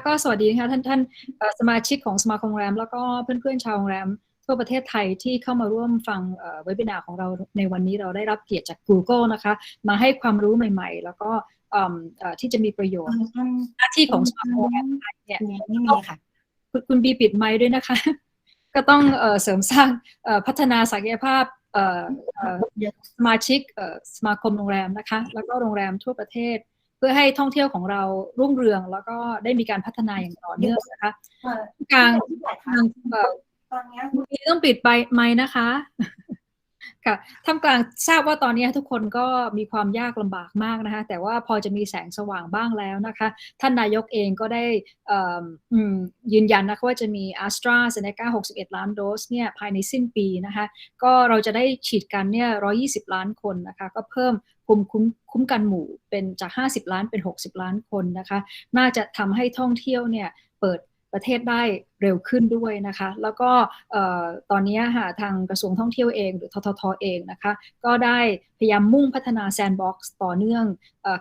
ก็สวัสดีนะคะท่านสมาชิกของสมาคมโรงแรมแล้วก็เพื่อนๆชาวโรงแรมทั่วประเทศไทยที่เข้ามาร่วมฟังเว็บนาของเราในวันนี้เราได้รับเกียรติจาก Google นะคะมาให้ความรู้ใหม่ๆแล้วก็ที่จะมีประโยชน์หน้าที่ของสมาคมโรงแรมไทยเนี่ยไม่มีค่ะคุณบีปิดไมค์ด้วยนะคะก็ต้องเสริมสร้างพัฒนาศักยภาพสมาชิกสมาคมโรงแรมนะคะแล้วก็โรงแรมทั่วประเทศเพื่อให้ท่องเที่ยวของเรารุ่งเรืองแล้วก็ได้มีการพัฒนาอย่างต่อเนื่องนะคะกลางต้องปิดไมค์นะคะค่ะท่ามกลางทราบว่าตอนนี้ทุกคนก็มีความยากลำบากมากนะคะแต่ว่าพอจะมีแสงสว่างบ้างแล้วนะคะท่านนายกเองก็ได้ยืนยันนะคะว่าจะมี AstraZeneca 61 ล้านโดสเนี่ยภายในสิ้นปีนะคะก็เราจะได้ฉีดกันเนี่ย120 ล้านคนนะคะก็เพิ่มภูมิคุ้มกันหมู่เป็นจาก50 ล้านเป็น60 ล้านคนนะคะน่าจะทำให้ท่องเที่ยวเนี่ยเปิดประเทศได้เร็วขึ้นด้วยนะคะแล้วก็ตอนนี้ค่ะทางกระทรวงท่องเที่ยวเองหรือทททเองนะคะก็ได้พยายามมุ่งพัฒนาแซนด์บ็อกซ์ต่อเนื่อง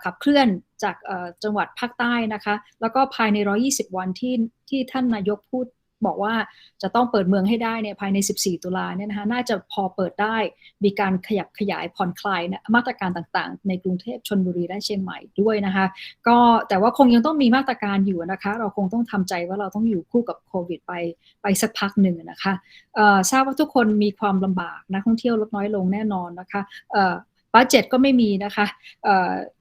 ขับเคลื่อนจากจังหวัดภาคใต้นะคะแล้วก็ภายใน120 วันที่ท่านนายกพูดบอกว่าจะต้องเปิดเมืองให้ได้เนี่ยภายใน14 ตุลาเนี่ยนะคะน่าจะพอเปิดได้มีการขยับขยายผ่อนคลายนะมาตรการต่างๆในกรุงเทพชลบุรีและเชียงใหม่ด้วยนะคะก็แต่ว่าคงยังต้องมีมาตรการอยู่นะคะเราคงต้องทำใจว่าเราต้องอยู่คู่กับโควิดไปสักพักหนึ่งนะคะทราบว่าทุกคนมีความลำบากนักท่องเที่ยวลดน้อยลงแน่นอนนะคะบัดเจ็ตก็ไม่มีนะคะ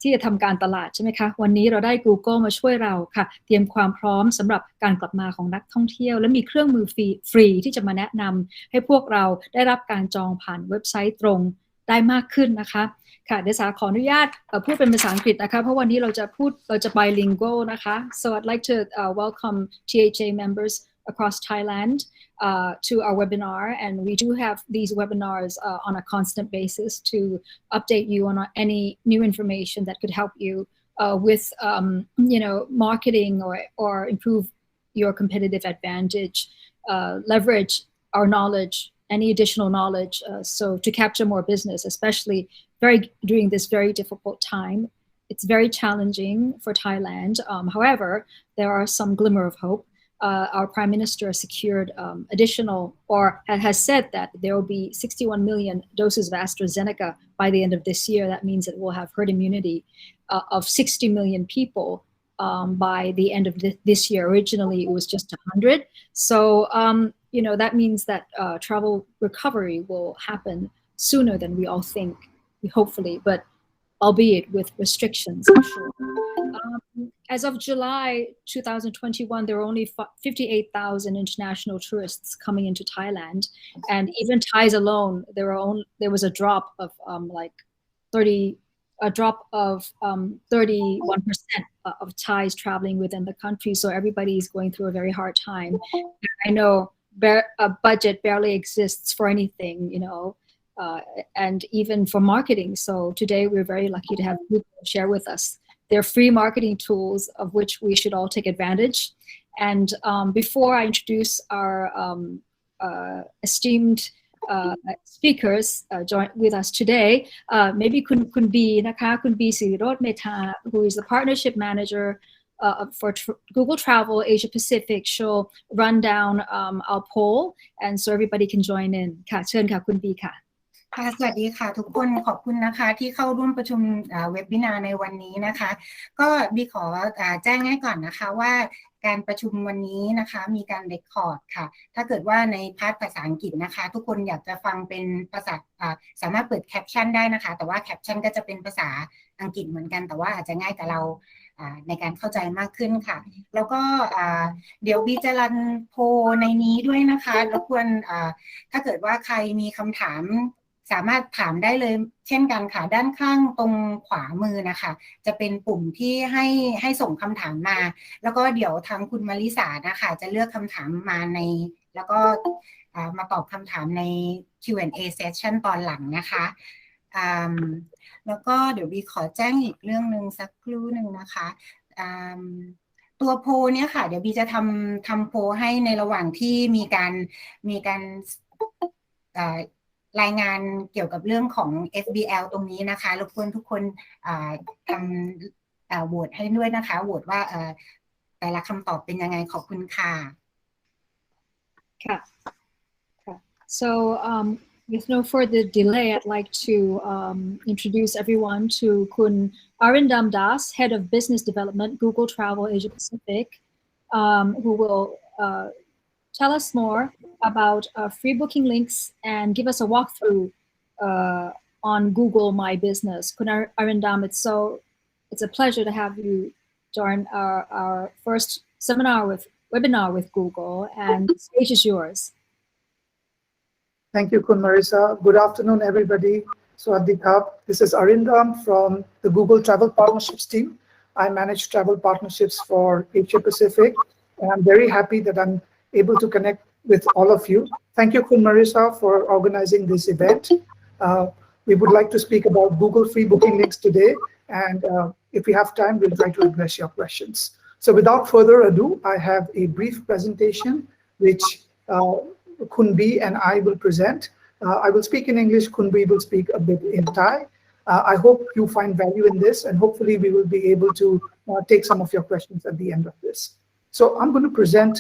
ที่จะทำการตลาดใช่ไหมคะวันนี้เราได้ Google มาช่วยเราค่ะเตรียมความพร้อมสำหรับการกลับมาของนักท่องเที่ยวและมีเครื่องมือฟรีที่จะมาแนะนำให้พวกเราได้รับการจองผ่านเว็บไซต์ตรงได้มากขึ้นนะคะค่ะเดี๋ยวสาขออนุญาตพูดเป็นภาษาอังกฤษนะคะเพราะวันนี้เราจะ bilingual นะคะ so I'd like to welcome THA members across Thailand to our webinar, and we do have these webinars on a constant basis to update you on any new information that could help you with marketing or improve your competitive advantage, leverage our knowledge, any additional knowledge, so to capture more business, especially during this very difficult time. It's very challenging for Thailand. However, there are some glimmer of hope. Our Prime Minister secured additional or has said that there will be 61 million doses of AstraZeneca by the end of this year. That means that we'll have herd immunity of 60 million people by the end of this year. Originally, it was just 100. So, that means that travel recovery will happen sooner than we all think, hopefully, but albeit with restrictions, I'm sure. As of July 2021, there were only 58,000 international tourists coming into Thailand, and even Thais alone, there was a drop of 31% of Thais traveling within the country. So everybody is going through a very hard time. I know a budget barely exists for anything, and even for marketing. So today we're very lucky to have Google share with us their free marketing tools, of which we should all take advantage. And before I introduce our esteemed speakers join with us today, maybe Kun B, Kun B Sirirot Mehta, who is the partnership manager for Google Travel Asia Pacific, she'll run down our poll, and so everybody can join in. ค่ะเชิญค่ะคุณบีค่ะค่ะสวัสดีค่ะทุกคนขอบคุณนะคะที่เข้าร่วมประชุมเว็บบินาร์ในวันนี้นะคะก็บีขอแจ้งให้ก่อนนะคะว่าการประชุมวันนี้นะคะมีการเรคคอร์ดค่ะถ้าเกิดว่าในพาร์ทภาษาอังกฤษนะคะทุกคนอยากจะฟังเป็นภาษาสามารถเปิดแคปชั่นได้นะคะแต่ว่าแคปชั่นก็จะเป็นภาษาอังกฤษเหมือนกันแต่ว่าอาจจะง่ายกับเราในการเข้าใจมากขึ้นค่ะแล้วก็เดี๋ยวบีจะรันโพลในนี้ด้วยนะคะรบกวนถ้าเกิดว่าใครมีคำถามสามารถถามได้เลยเช่นกันค่ะด้านข้างตรงขวามือนะคะจะเป็นปุ่มที่ให้ส่งคำถามมาแล้วก็เดี๋ยวทางคุณมาริสานะคะจะเลือกคำถามมาแล้วก็มาตอบคำถามใน Q&A session ตอนหลังนะคะแล้วก็เดี๋ยวบีขอแจ้งอีกเรื่องนึงสักครู่นึงนะคะตัวโพลเนี่ยค่ะเดี๋ยวบีจะทำโพลให้ในระหว่างที่มีการรายงานเกี่ยวกับเรื่องของ FBL ตรงนี้นะคะรบกวนทุกคนทำโหวตให้ด้วยนะคะโหวตว่า แต่ละคำตอบเป็นยังไงขอบคุณค่ะ So with no further delay, I'd like to introduce everyone to Kun Arindam Das, Head of Business Development, Google Travel Asia Pacific, who will tell us more about free booking links and give us a walkthrough on Google My Business. Kun Arindam, it's a pleasure to have you join our first webinar with Google, and the stage is yours. Thank you, Kun Marisa. Good afternoon, everybody. Swadikap. This is Arindam from the Google Travel Partnerships team. I manage travel partnerships for Asia Pacific, and I'm very happy that I'm able to connect with all of you. Thank you, Kun Marisa, for organizing this event. We would like to speak about Google free booking links today, and if we have time, we'll try to address your questions. So without further ado, I have a brief presentation which Kunbi and I will present. I will speak in English, Kunbi will speak a bit in Thai. I hope you find value in this, and hopefully we will be able to take some of your questions at the end of this. So I'm going to present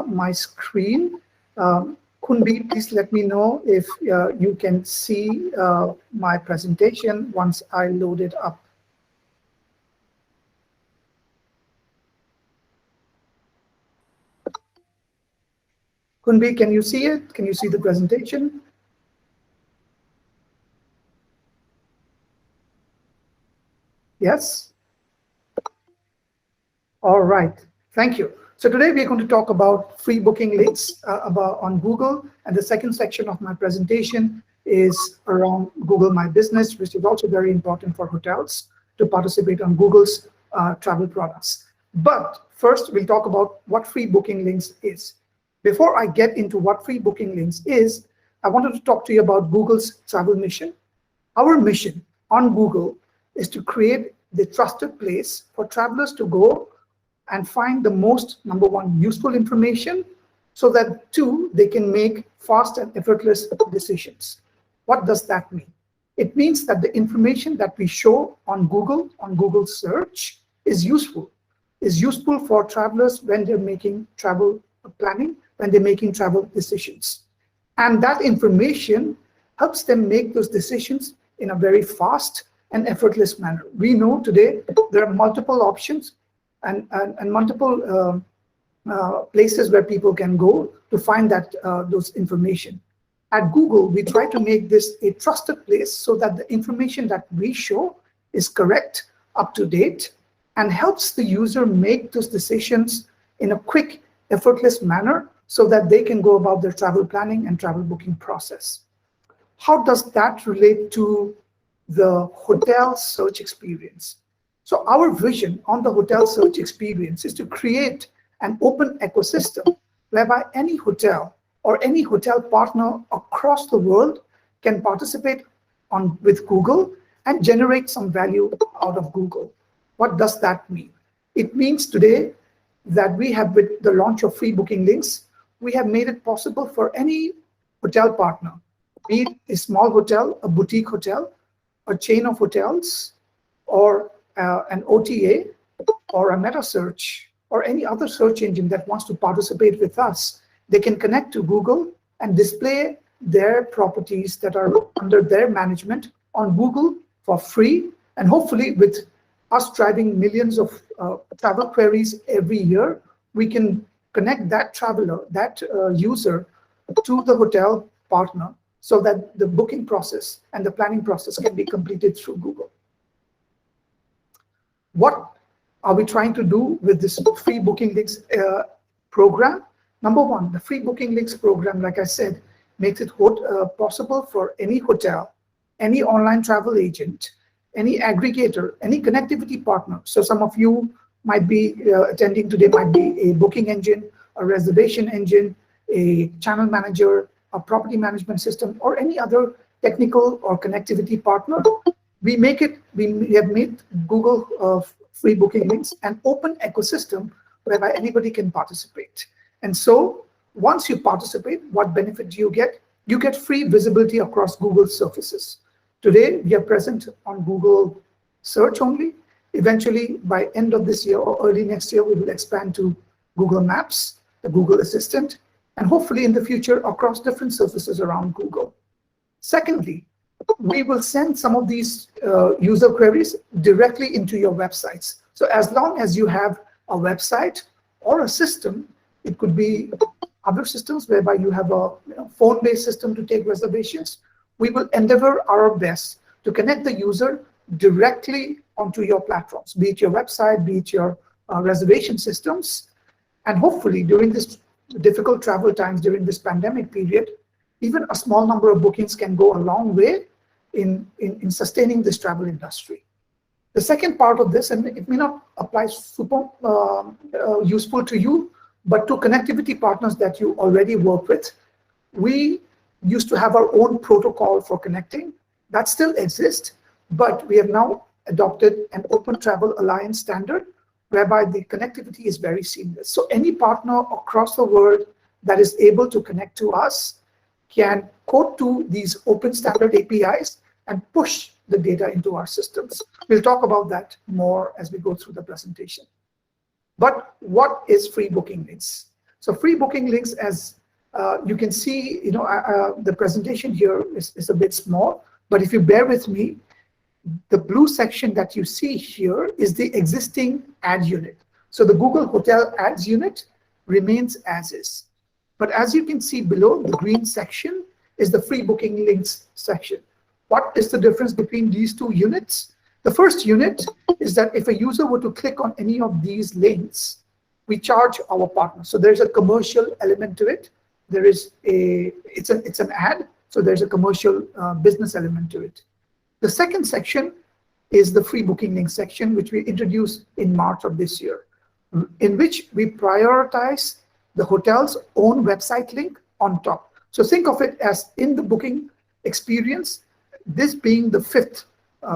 my screen. Kunbi, please let me know if you can see my presentation once I load it up. Kunbi, can you see it? Can you see the presentation? Yes? All right, thank you. So today we're going to talk about free booking links on Google, and the second section of my presentation is around Google My Business, which is also very important for hotels to participate on Google's travel products. But first, we'll talk about what free booking links is. Before I get into what free booking links is, I wanted to talk to you about Google's travel mission. Our mission on Google is to create the trusted place for travelers to go and find the most, number one, useful information, so that two, they can make fast and effortless decisions. What does that mean? It means that the information that we show on Google search is useful for travelers when they're making travel planning, when they're making travel decisions. And that information helps them make those decisions in a very fast and effortless manner. We know today there are multiple options and multiple places where people can go to find that those information. At Google, we try to make this a trusted place so that the information that we show is correct, up to date, and helps the user make those decisions in a quick, effortless manner so that they can go about their travel planning and travel booking process. How does that relate to the hotel search experience? So our vision on the hotel search experience is to create an open ecosystem whereby any hotel or any hotel partner across the world can participate with Google and generate some value out of Google. What does that mean? It means today that we have, with the launch of free booking links, we have made it possible for any hotel partner, be it a small hotel, a boutique hotel, a chain of hotels, or an OTA, or a meta search, or any other search engine that wants to participate with us. They can connect to Google and display their properties that are under their management on Google for free, and hopefully with us driving millions of travel queries every year, we can connect that traveler, that user, to the hotel partner so that the booking process and the planning process can be completed through Google. What are we trying to do with this free booking links program? Number one, the free booking links program, like I said, makes it possible for any hotel, any online travel agent, any aggregator, any connectivity partner. So some of you might be attending today, might be a booking engine, a reservation engine, a channel manager, a property management system, or any other technical or connectivity partner. We have made Google free booking links an open ecosystem whereby anybody can participate. And so once you participate, what benefit do you get? You get free visibility across Google surfaces. Today, we are present on Google search only, Eventually, by end of this year or early next year, we will expand to Google Maps, the Google Assistant, and hopefully in the future across different surfaces around Google. Secondly, we will send some of these user queries directly into your websites. So as long as you have a website or a system, it could be other systems whereby you have a phone-based system to take reservations, we will endeavor our best to connect the user directly onto your platforms, be it your website, be it your reservation systems. And hopefully during this difficult travel times, during this pandemic period, even a small number of bookings can go a long way in sustaining this travel industry. The second part of this, and it may not apply super useful to you, but to connectivity partners that you already work with, we used to have our own protocol for connecting. That still exists, but we have now adopted an Open Travel Alliance standard whereby the connectivity is very seamless. So any partner across the world that is able to connect to us can code to these open standard APIs and push the data into our systems. We'll talk about that more as we go through the presentation. But what is free booking links? So free booking links, as you can see, the presentation here is a bit small, but if you bear with me, the blue section that you see here is the existing ad unit. So the Google Hotel Ads unit remains as is. But as you can see below, the green section is the free booking links section. What is the difference between these two units? The first unit is that if a user were to click on any of these links, we charge our partner. So there's a commercial element to it. There is it's an ad, so there's a commercial business element to it. The second section is the free booking link section, which we introduced in March of this year, in which we prioritize the hotel's own website link on top. So think of it as in the booking experience, this being the fifth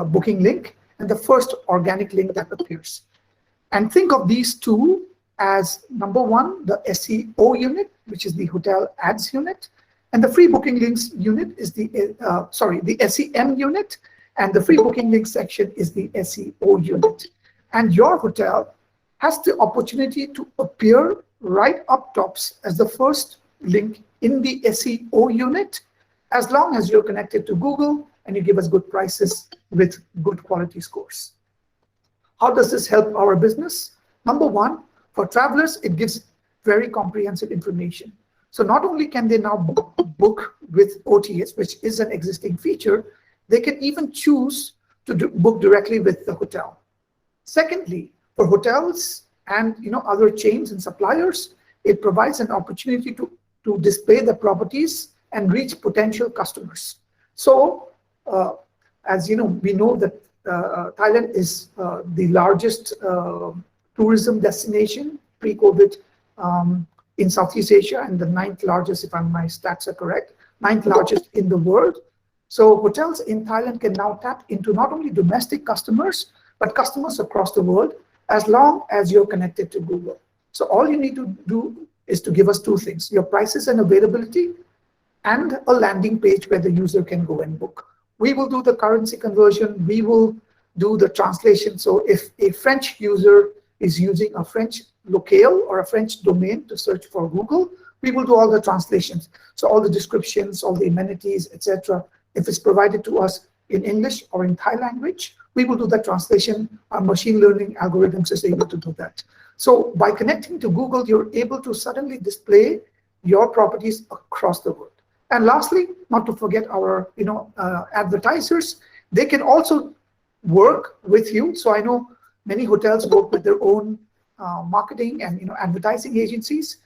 booking link and the first organic link that appears. And think of these two as number one, the SEO unit, which is the hotel ads unit, and the free booking links unit is the SEM unit, and the free booking link section is the SEO unit. And your hotel has the opportunity to appear right up tops as the first link in the SEO unit, as long as you're connected to Google and you give us good prices with good quality scores. How does this help our business? Number one, for travelers, it gives very comprehensive information. So not only can they now book with OTAs, which is an existing feature, they can even choose to book directly with the hotel. Secondly, for hotels and other chains and suppliers, it provides an opportunity to display the properties and reach potential customers. So as we know that Thailand is the largest tourism destination pre-COVID in Southeast Asia, and the 9th largest, if my stats are correct, 9th largest in the world. So hotels in Thailand can now tap into not only domestic customers, but customers across the world, as long as you're connected to Google. So all you need to do is to give us two things: your prices and availability, and a landing page where the user can go and book. We will do the currency conversion. We will do the translation. So if a French user is using a French locale or a French domain to search for Google, we will do all the translations. So all the descriptions, all the amenities, etc. If it's provided to us in English or in Thai language, we will do the translation. Our machine learning algorithms is able to do that. So by connecting to Google, you're able to suddenly display your properties across the world. And lastly, not to forget our advertisers, they can also work with you. So I know many hotels work with their own marketing and advertising agencies.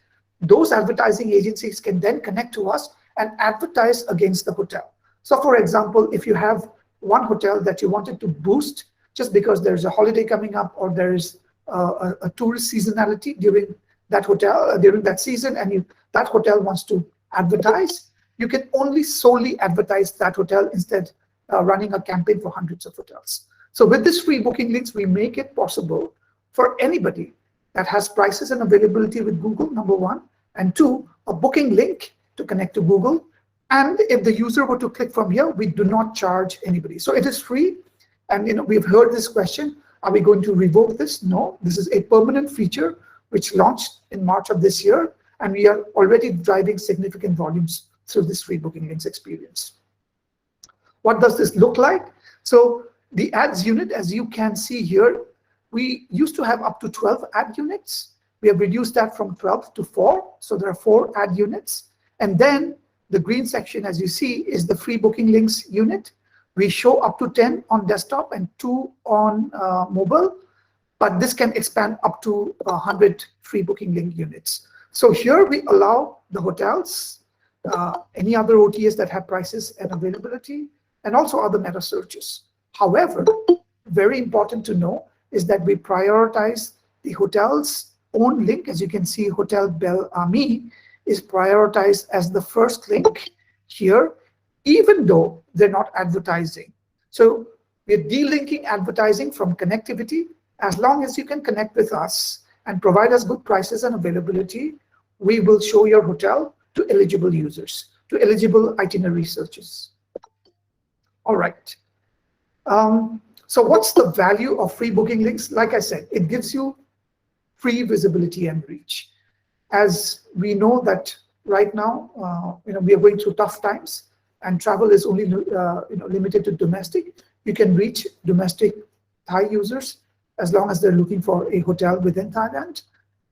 Those advertising agencies can then connect to us and advertise against the hotel. So for example, if you have one hotel that you wanted to boost just because there's a holiday coming up, or there is a tourist seasonality during that hotel, during that season, and that hotel wants to advertise, you can only solely advertise that hotel instead running a campaign for hundreds of hotels. So with this free booking links, we make it possible for anybody that has prices and availability with Google, number one, and two, a booking link to connect to Google. And if the user were to click from here, we do not charge anybody. So it is free. And we've heard this question, Are we going to revoke this? No, this is a permanent feature which launched in March of this year, and we are already driving significant volumes through this free booking links experience. What does this look like? So the ads unit, as you can see here, we used to have up to 12 ad units. We have reduced that from 12 to 4. So there are 4 ad units. And then the green section, as you see, is the free booking links unit. We show up to 10 on desktop and 2 on mobile, but this can expand up to 100 free booking link units. So here we allow the hotels, any other OTAs that have prices and availability, and also other meta searches. However, very important to know is that we prioritize the hotel's own link. As you can see, Hotel Bel Ami is prioritized as the first link here, even though they're not advertising. So we're delinking advertising from connectivity. As long as you can connect with us and provide us good prices and availability, we will show your hotel to eligible users, to eligible itinerary searches. All right. So what's the value of free booking links? Like I said, it gives you free visibility and reach. As we know that right now, we are going through tough times, and travel is only limited to domestic. You can reach domestic Thai users as long as they're looking for a hotel within Thailand.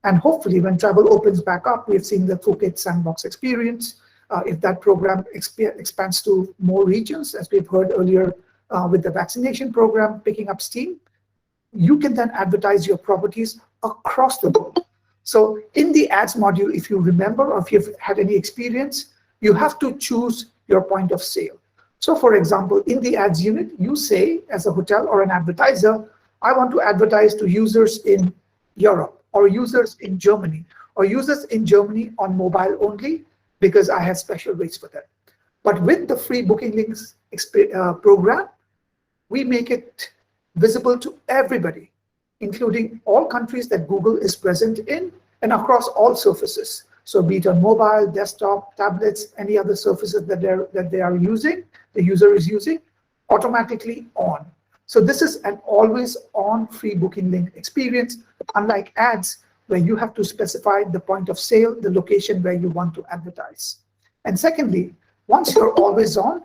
And hopefully when travel opens back up, we've seen the Phuket Sandbox experience. If that program expands to more regions, as we've heard earlier with the vaccination program picking up steam, you can then advertise your properties across the world. So in the ads module, if you remember, or if you've had any experience, you have to choose your point of sale. So for example, in the ads unit, you say as a hotel or an advertiser, I want to advertise to users in Europe, or users in Germany, or users in Germany on mobile only, because I have special rates for that. But with the free booking links program, we make it visible to everybody, including all countries that Google is present in and across all surfaces. So be it on mobile, desktop, tablets, any other surfaces that they are using, the user is using, automatically on. So this is an always on free booking link experience, unlike ads where you have to specify the point of sale, the location where you want to advertise. And secondly, once you're always on,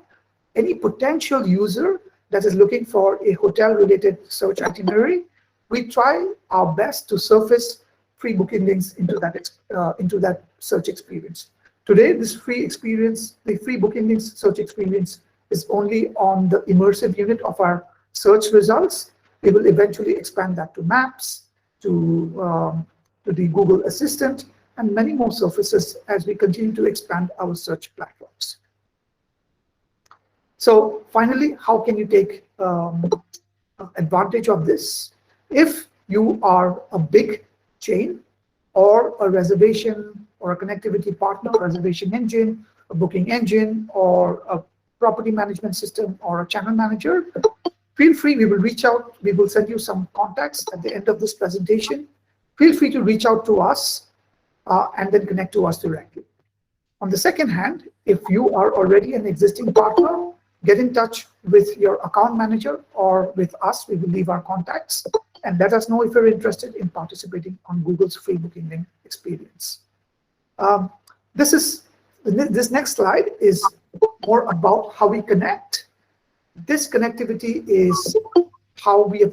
any potential user that is looking for a hotel-related search itinerary, we try our best to surface free booking links into that search experience. Today, this free experience, the free booking links search experience, is only on the immersive unit of our search results. We will eventually expand that to maps, to the Google Assistant, and many more surfaces as we continue to expand our search platforms. So finally, how can you take advantage of this? If you are a big chain or a reservation or a connectivity partner, a reservation engine, a booking engine, or a property management system, or a channel manager, feel free, we will reach out, we will send you some contacts at the end of this presentation. Feel free to reach out to us and then connect to us directly. On the second hand, if you are already an existing partner, get in touch with your account manager or with us. We will leave our contacts, and let us know if you're interested in participating on Google's free booking link experience. This next slide is more about how we connect. This connectivity is how we have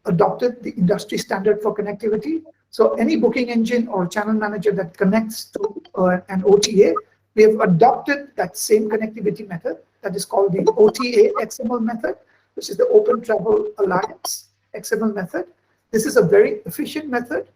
adopted the industry standard for connectivity. So any booking engine or channel manager that connects to an OTA, we have adopted that same connectivity method that is called the OTA XML method, which is the Open Travel Alliance XML method. This is a very efficient method,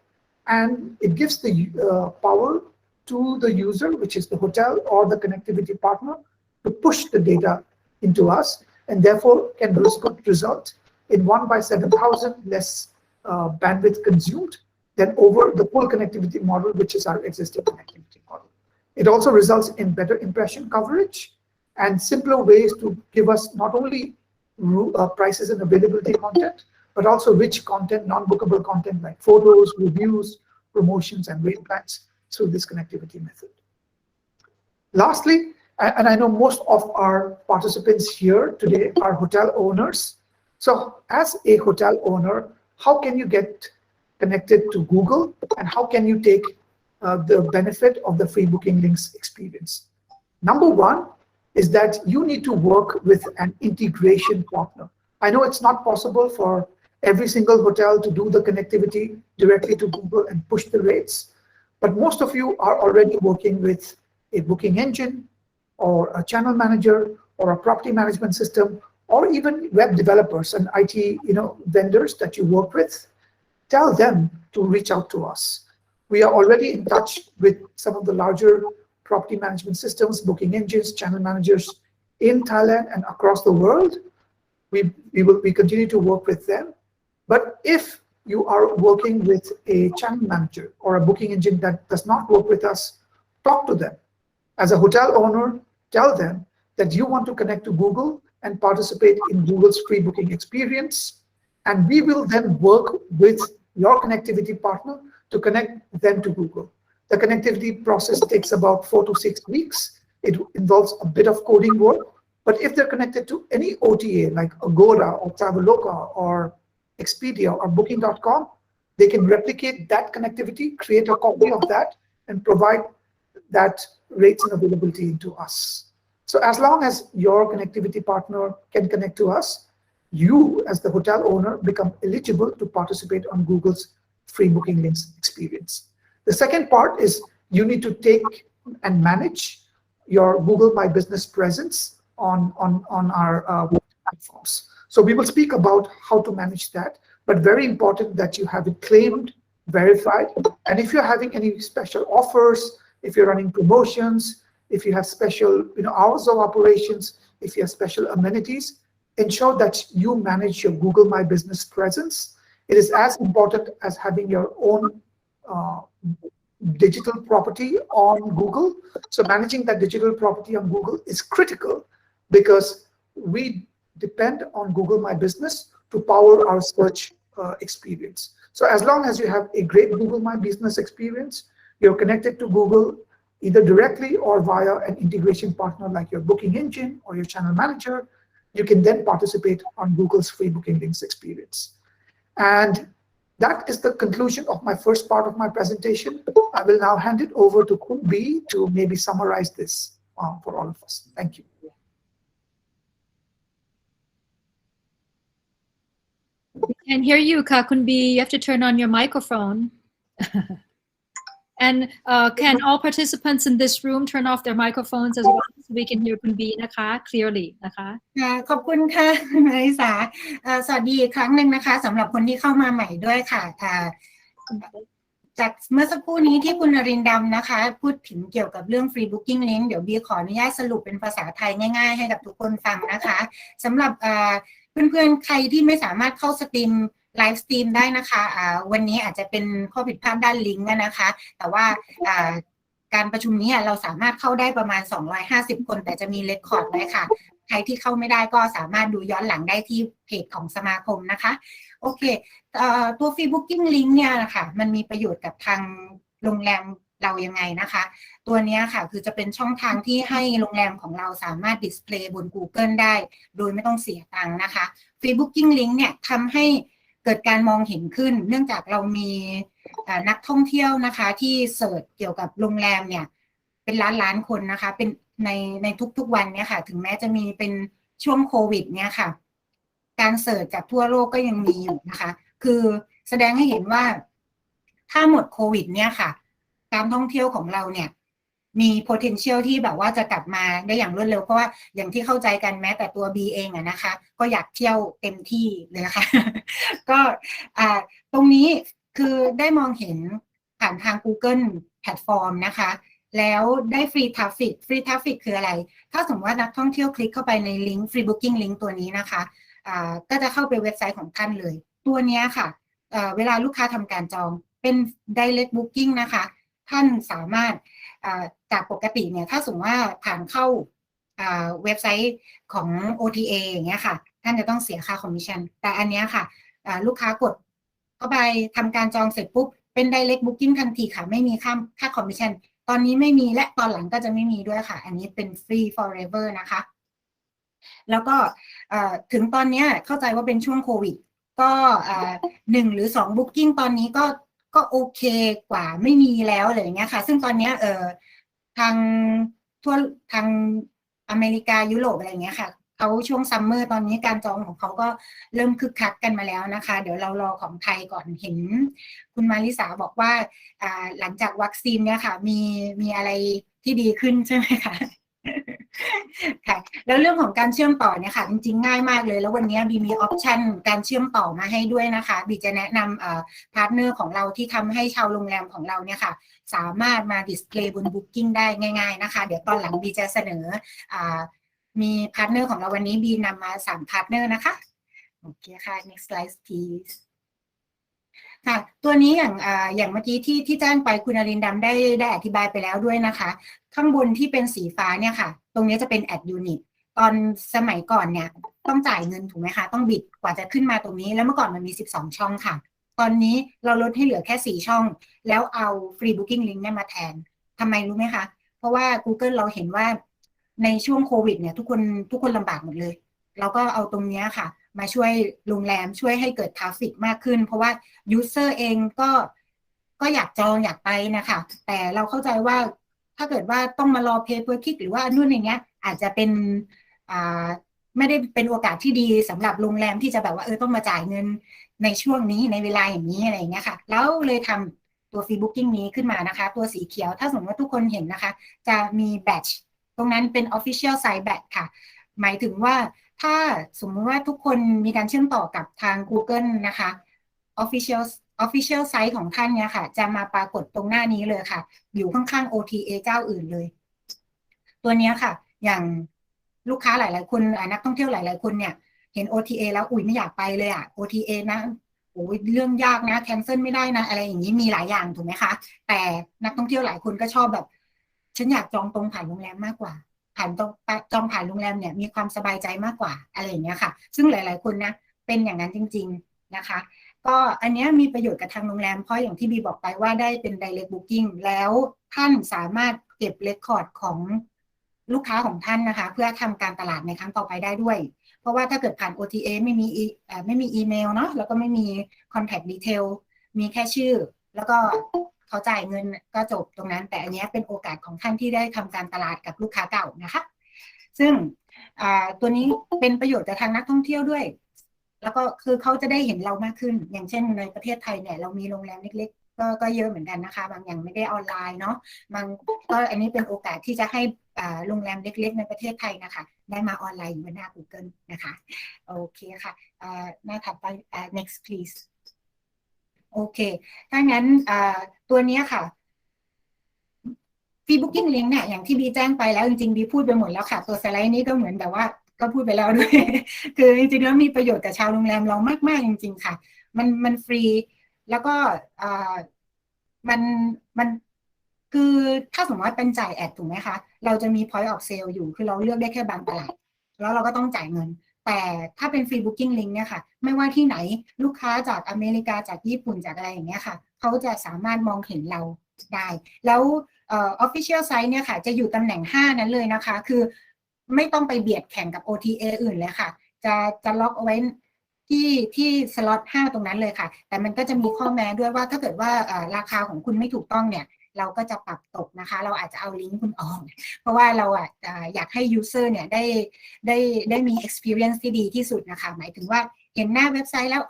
and it gives the power to the user, which is the hotel or the connectivity partner, to push the data into us, and therefore can good result in 1 by 7,000 less bandwidth consumed than over the full connectivity model, which is our existing connectivity model. It also results in better impression coverage and simpler ways to give us not only prices and availability content, but also rich content, non-bookable content like photos, reviews, promotions, and rate plans through this connectivity method. Lastly, and I know most of our participants here today are hotel owners. So as a hotel owner, how can you get connected to Google, and how can you take the benefit of the free booking links experience. Number one is that you need to work with an integration partner. I know it's not possible for every single hotel to do the connectivity directly to Google and push the rates, but most of you are already working with a booking engine or a channel manager or a property management system, or even web developers and IT vendors that you work with. Tell them to reach out to us. We are already in touch with some of the larger property management systems, booking engines, channel managers in Thailand and across the world. We continue to work with them. But if you are working with a channel manager or a booking engine that does not work with us, talk to them. As a hotel owner, tell them that you want to connect to Google and participate in Google's free booking experience. And we will then work with your connectivity partner to connect them to Google. The connectivity process takes about 4 to 6 weeks. It involves a bit of coding work, but if they're connected to any OTA like Agoda or Traveloka or Expedia or Booking.com, they can replicate that connectivity, create a copy of that, and provide that rates and availability into us. So as long as your connectivity partner can connect to us, you as the hotel owner become eligible to participate on Google's free booking links experience. The second part is you need to take and manage your Google My Business presence on our platforms. So we will speak about how to manage that, but very important that you have it claimed, verified, and if you're having any special offers, if you're running promotions, if you have special hours of operations, if you have special amenities, ensure that you manage your Google My Business presence. It is as important as having your own digital property on Google. So managing that digital property on Google is critical because we depend on Google My Business to power our search experience. So as long as you have a great Google My Business experience, you're connected to Google either directly or via an integration partner like your booking engine or your channel manager, you can then participate on Google's free booking links experience. And that is the conclusion of my first part of my presentation. I will now hand it over to Khun B to maybe summarize this for all of us. Thank you. We can hear you, Khun B. You have to turn on your microphone. And can all participants in this room turn off their microphones as well so we can hear Khun B นะคะ clearly นะคะ ขอบคุณค่ะนาริสาสวัสดีอีกครั้งหนึ่งนะคะสำหรับคนที่เข้ามาใหม่ด้วยค่ะจากเมื่อสักครู่นี้ที่คุณนรินทร์ดำนะคะพูดถึงเกี่ยวกับเรื่อง free booking link เดี๋ยวบีขออนุญาตสรุปเป็นภาษาไทยง่ายๆให้กับทุกคนฟังนะคะสำหรับเพื่อนๆใครที่ไม่สามารถเข้าสตรีมไลฟ์สตรีมได้นะคะวันนี้อาจจะเป็นข้อผิดพลาดด้านลิงก์นะคะแต่ว่าการประชุมนี้เราสามารถเข้าได้ประมาณ250คนแต่จะมีเรคคอร์ดไว้ค่ะใครที่เข้าไม่ได้ก็สามารถดูย้อนหลังได้ที่เพจของสมาคมนะคะโอเคตัว Free Booking Link เนี่ยนะคะมันมีประโยชน์กับทางโรงแรมเรายังไงนะคะตัวนี้ค่ะคือจะเป็นช่องทางที่ให้โรงแรมของเราสามารถดิสเพลย์บน Google ได้โดยไม่ต้องเสียตังค์นะคะ Free Booking Link เนี่ยทำให้เกิดการมองเห็นขึ้นเนื่องจากเรามีนักท่องเที่ยวนะคะที่เสิร์ชเกี่ยวกับโรงแรมเนี่ยเป็นล้านคนนะคะเป็นในทุกๆวันเนี่ยค่ะถึงแม้จะมีเป็นช่วงโควิดเนี่ยค่ะการเสิร์ชจากทั่วโลกก็ยังมีอยู่นะคะคือแสดงให้เห็นว่าถ้าหมดโควิดเนี่ยค่ะการท่องเที่ยวของเราเนี่ยมี potential ที่แบบว่าจะกลับมาได้อย่างรวดเร็วเพราะว่าอย่างที่เข้าใจกันแม้แต่ตัว B เองนะคะก็อยากเที่ยวเต็มที่เลยค่ะ ก็ตรงนี้คือได้มองเห็นผ่านทาง Google แพลตฟอร์มนะคะแล้วได้ฟรีทราฟฟิกคืออะไรถ้าสมมติว่านักท่องเที่ยวคลิกเข้าไปในลิงก์ Free Booking Link ตัวนี้นะคะก็จะเข้าไปเว็บไซต์ของท่านเลยตัวนี้ค่ะเวลาลูกค้าทำการจองเป็น Direct Booking นะคะท่านสามารถจากปกติเนี่ยถ้าสมมติว่าผ่านเข้าเว็บไซต์ของ OTA อย่างเงี้ยค่ะท่านจะต้องเสียค่าคอมมิชชั่นแต่อันเนี้ยค่ะลูกค้ากดเข้าไปทำการจองเสร็จปุ๊บเป็น Direct Booking ทันทีค่ะไม่มีค่าคอมมิชชั่นตอนนี้ไม่มีและตอนหลังก็จะไม่มีด้วยค่ะอันนี้เป็น Free Forever นะคะแล้วก็ถึงตอนนี้เข้าใจว่าเป็นช่วงโควิด ก็1 หรือ 2 Booking ตอนนี้ก็โอเคกว่าไม่มีแล้วอะไรอย่างเงี้ยค่ะซึ่งตอนเนี้ยทางทั่วทางอเมริกายุโรปอะไรอย่างเงี้ยค่ะเขาช่วงซัมเมอร์ตอนนี้การจองของเขาก็เริ่มคึกคักกันมาแล้วนะคะเดี๋ยวเรารอของไทยก่อนเห็นคุณมาริสาบอกว่าหลังจากวัคซีนเนี่ยค่ะมีอะไรที่ดีขึ้นใช่ไหมคะค่ะแล้วเรื่องของการเชื่อมต่อเนี่ยค่ะจริงๆง่ายมากเลยแล้ววันนี้บีมีออปชันการเชื่อมต่อมาให้ด้วยนะคะบีจะแนะนำพาร์ทเนอร์ของเราที่ทำให้ชาวโรงแรมของเราเนี่ยค่ะสามารถมาดิสเพลย์บน Booking ได้ง่ายๆนะคะเดี๋ยวตอนหลังบีจะเสนอมีพาร์ทเนอร์ของเราวันนี้บีนำมา3พาร์ทเนอร์นะคะโอเคค่ะ next slide please ค่ะตัวนี้อย่างเมื่อกี้ที่แจ้งไปคุณอรินดำได้อธิบายไปแล้วด้วยนะคะข้างบนที่เป็นสีฟ้าเนี่ยค่ะตรงนี้จะเป็น add unit ตอนสมัยก่อนเนี่ยต้องจ่ายเงินถูกไหมคะต้องบิดกว่าจะขึ้นมาตรงนี้แล้วเมื่อก่อนมันมี12ช่องค่ะตอนนี้เราลดให้เหลือแค่4ช่องแล้วเอา free booking link เนี่ยมาแทนทำไมรู้ไหมคะเพราะว่า Google เราเห็นว่าในช่วงโควิดเนี่ยทุกคนลำบากหมดเลยเราก็เอาตรงนี้ค่ะมาช่วยโรงแรมช่วยให้เกิดทราฟฟิกมากขึ้นเพราะว่ายูเซอร์เองก็อยากจองอยากไปนะคะแต่เราเข้าใจว่าถ้าเกิดว่าต้องมารอ pay per click หรือว่านู่นอย่างเงี้ยอาจจะเป็นไม่ได้เป็นโอกาสที่ดีสำหรับโรงแรมที่จะแบบว่าต้องมาจ่ายเงินในช่วงนี้ในเวลาอย่างนี้อะไรอย่างเงี้ยค่ะแล้วเลยทำตัว free booking นี้ขึ้นมานะคะตัวสีเขียวถ้าสมมติว่าทุกคนเห็นนะคะจะมี badge ตรงนั้นเป็น official site badge ค่ะหมายถึงว่าถ้าสมมติว่าทุกคนมีการเชื่อมต่อกับทาง Google นะคะ official site ของท่านเนี่ยค่ะจะมาปรากฏตรงหน้านี้เลยค่ะอยู่ข้างๆ OTA เจ้าอื่นเลยตัวนี้ค่ะอย่างลูกค้าหลายๆคนนักท่องเที่ยวหลายๆคนเนี่ยเห็น OTA แล้วอุ๊ยไม่อยากไปเลยOTA นะโอ้ยเรื่องยากนะแคนเซิลไม่ได้นะอะไรอย่างนี้มีหลายอย่างถูกไหมคะแต่นักท่องเที่ยวหลายคนก็ชอบแบบฉันอยากจองตรงผ่านโรงแรมมากกว่าจองผ่านโรงแรมเนี่ยมีความสบายใจมากกว่าอะไรอย่างเงี้ยค่ะซึ่งหลายๆคนนะเป็นอย่างนั้นจริงๆนะคะก็อันนี้มีประโยชน์กับทางโรงแรมเพราะอย่างที่บีบอกไปว่าได้เป็น direct booking แล้วท่านสามารถเก็บเรคคอร์ดของลูกค้าของท่านนะคะเพื่อทำการตลาดในครั้งต่อไปได้ด้วยเพราะว่าถ้าเกิดผ่าน OTA ไม่มีอีเมลเนาะแล้วก็ไม่มี contact detail มีแค่ชื่อแล้วก็เขาจ่ายเงินก็จบตรงนั้นแต่อันนี้เป็นโอกาสของท่านที่ได้ทำการตลาดกับลูกค้าเก่านะคะซึ่งตัวนี้เป็นประโยชน์กับทางนักท่องเที่ยวด้วยแล้วก็คือเขาจะได้เห็นเรามากขึ้นอย่างเช่นในประเทศไทยเนี่ยเรามีโรงแรมเล็กๆก็เยอะเหมือนกันนะคะบางอย่างไม่ได้ออนไลน์เนาะบางก็อันนี้เป็นโอกาสที่จะให้โรงแรมเล็กๆในประเทศไทยนะคะได้มาออนไลน์อยู่บนหน้า Google นะคะโอเคค่ะหน้าถัดไปnext please โอเคถ้างั้นตัวนี้ค่ะฟรีบุ๊กิ้งลิงก์เนี่ยอย่างที่บีแจ้งไปแล้วจริงๆบีพูดไปหมดแล้วค่ะตัวสไลด์นี้ก็เหมือนแบบว่าก็พูดไปแล้วด้วย คือจริงๆแล้วมีประโยชน์กับชาวโรงแรมเรามากๆจริงๆค่ะมันฟรีแล้วก็มันคือถ้าสมมติว่าเป็นจ่ายแอดถูกไหมคะเราจะมี point of sale อยู่คือเราเลือกได้แค่บางตลาดแล้วเราก็ต้องจ่ายเงินแต่ถ้าเป็นฟรีบุ๊กิ้งลิงก์เนี่ยค่ะไม่ว่าที่ไหนลูกค้าจากอเมริกาจากญี่ปุ่นจากอะไรอย่างเงี้ยค่ะเขาจะสามารถมองเห็นเราได้แล้วofficial site เนี่ยค่ะจะอยู่ตำแหน่ง5นั้นเลยนะคะคือไม่ต้องไปเบียดแข่งกับ OTA อื่นเลยค่ะจะล็อกเอาไว้ที่สล็อต5ตรงนั้นเลยค่ะแต่มันก็จะมีข้อแม้ด้วยว่าถ้าเกิดว่าราคาของคุณไม่ถูกต้องเนี่ยเราก็จะปรับตกนะคะเราอาจจะเอาลิงก์คุณออกเพราะว่าเราอยากให้ user เนี่ยได้มี experience ที่ดีที่สุดนะคะหมายถึงว่าเห็นหน้าเว็บไซต์แล้ว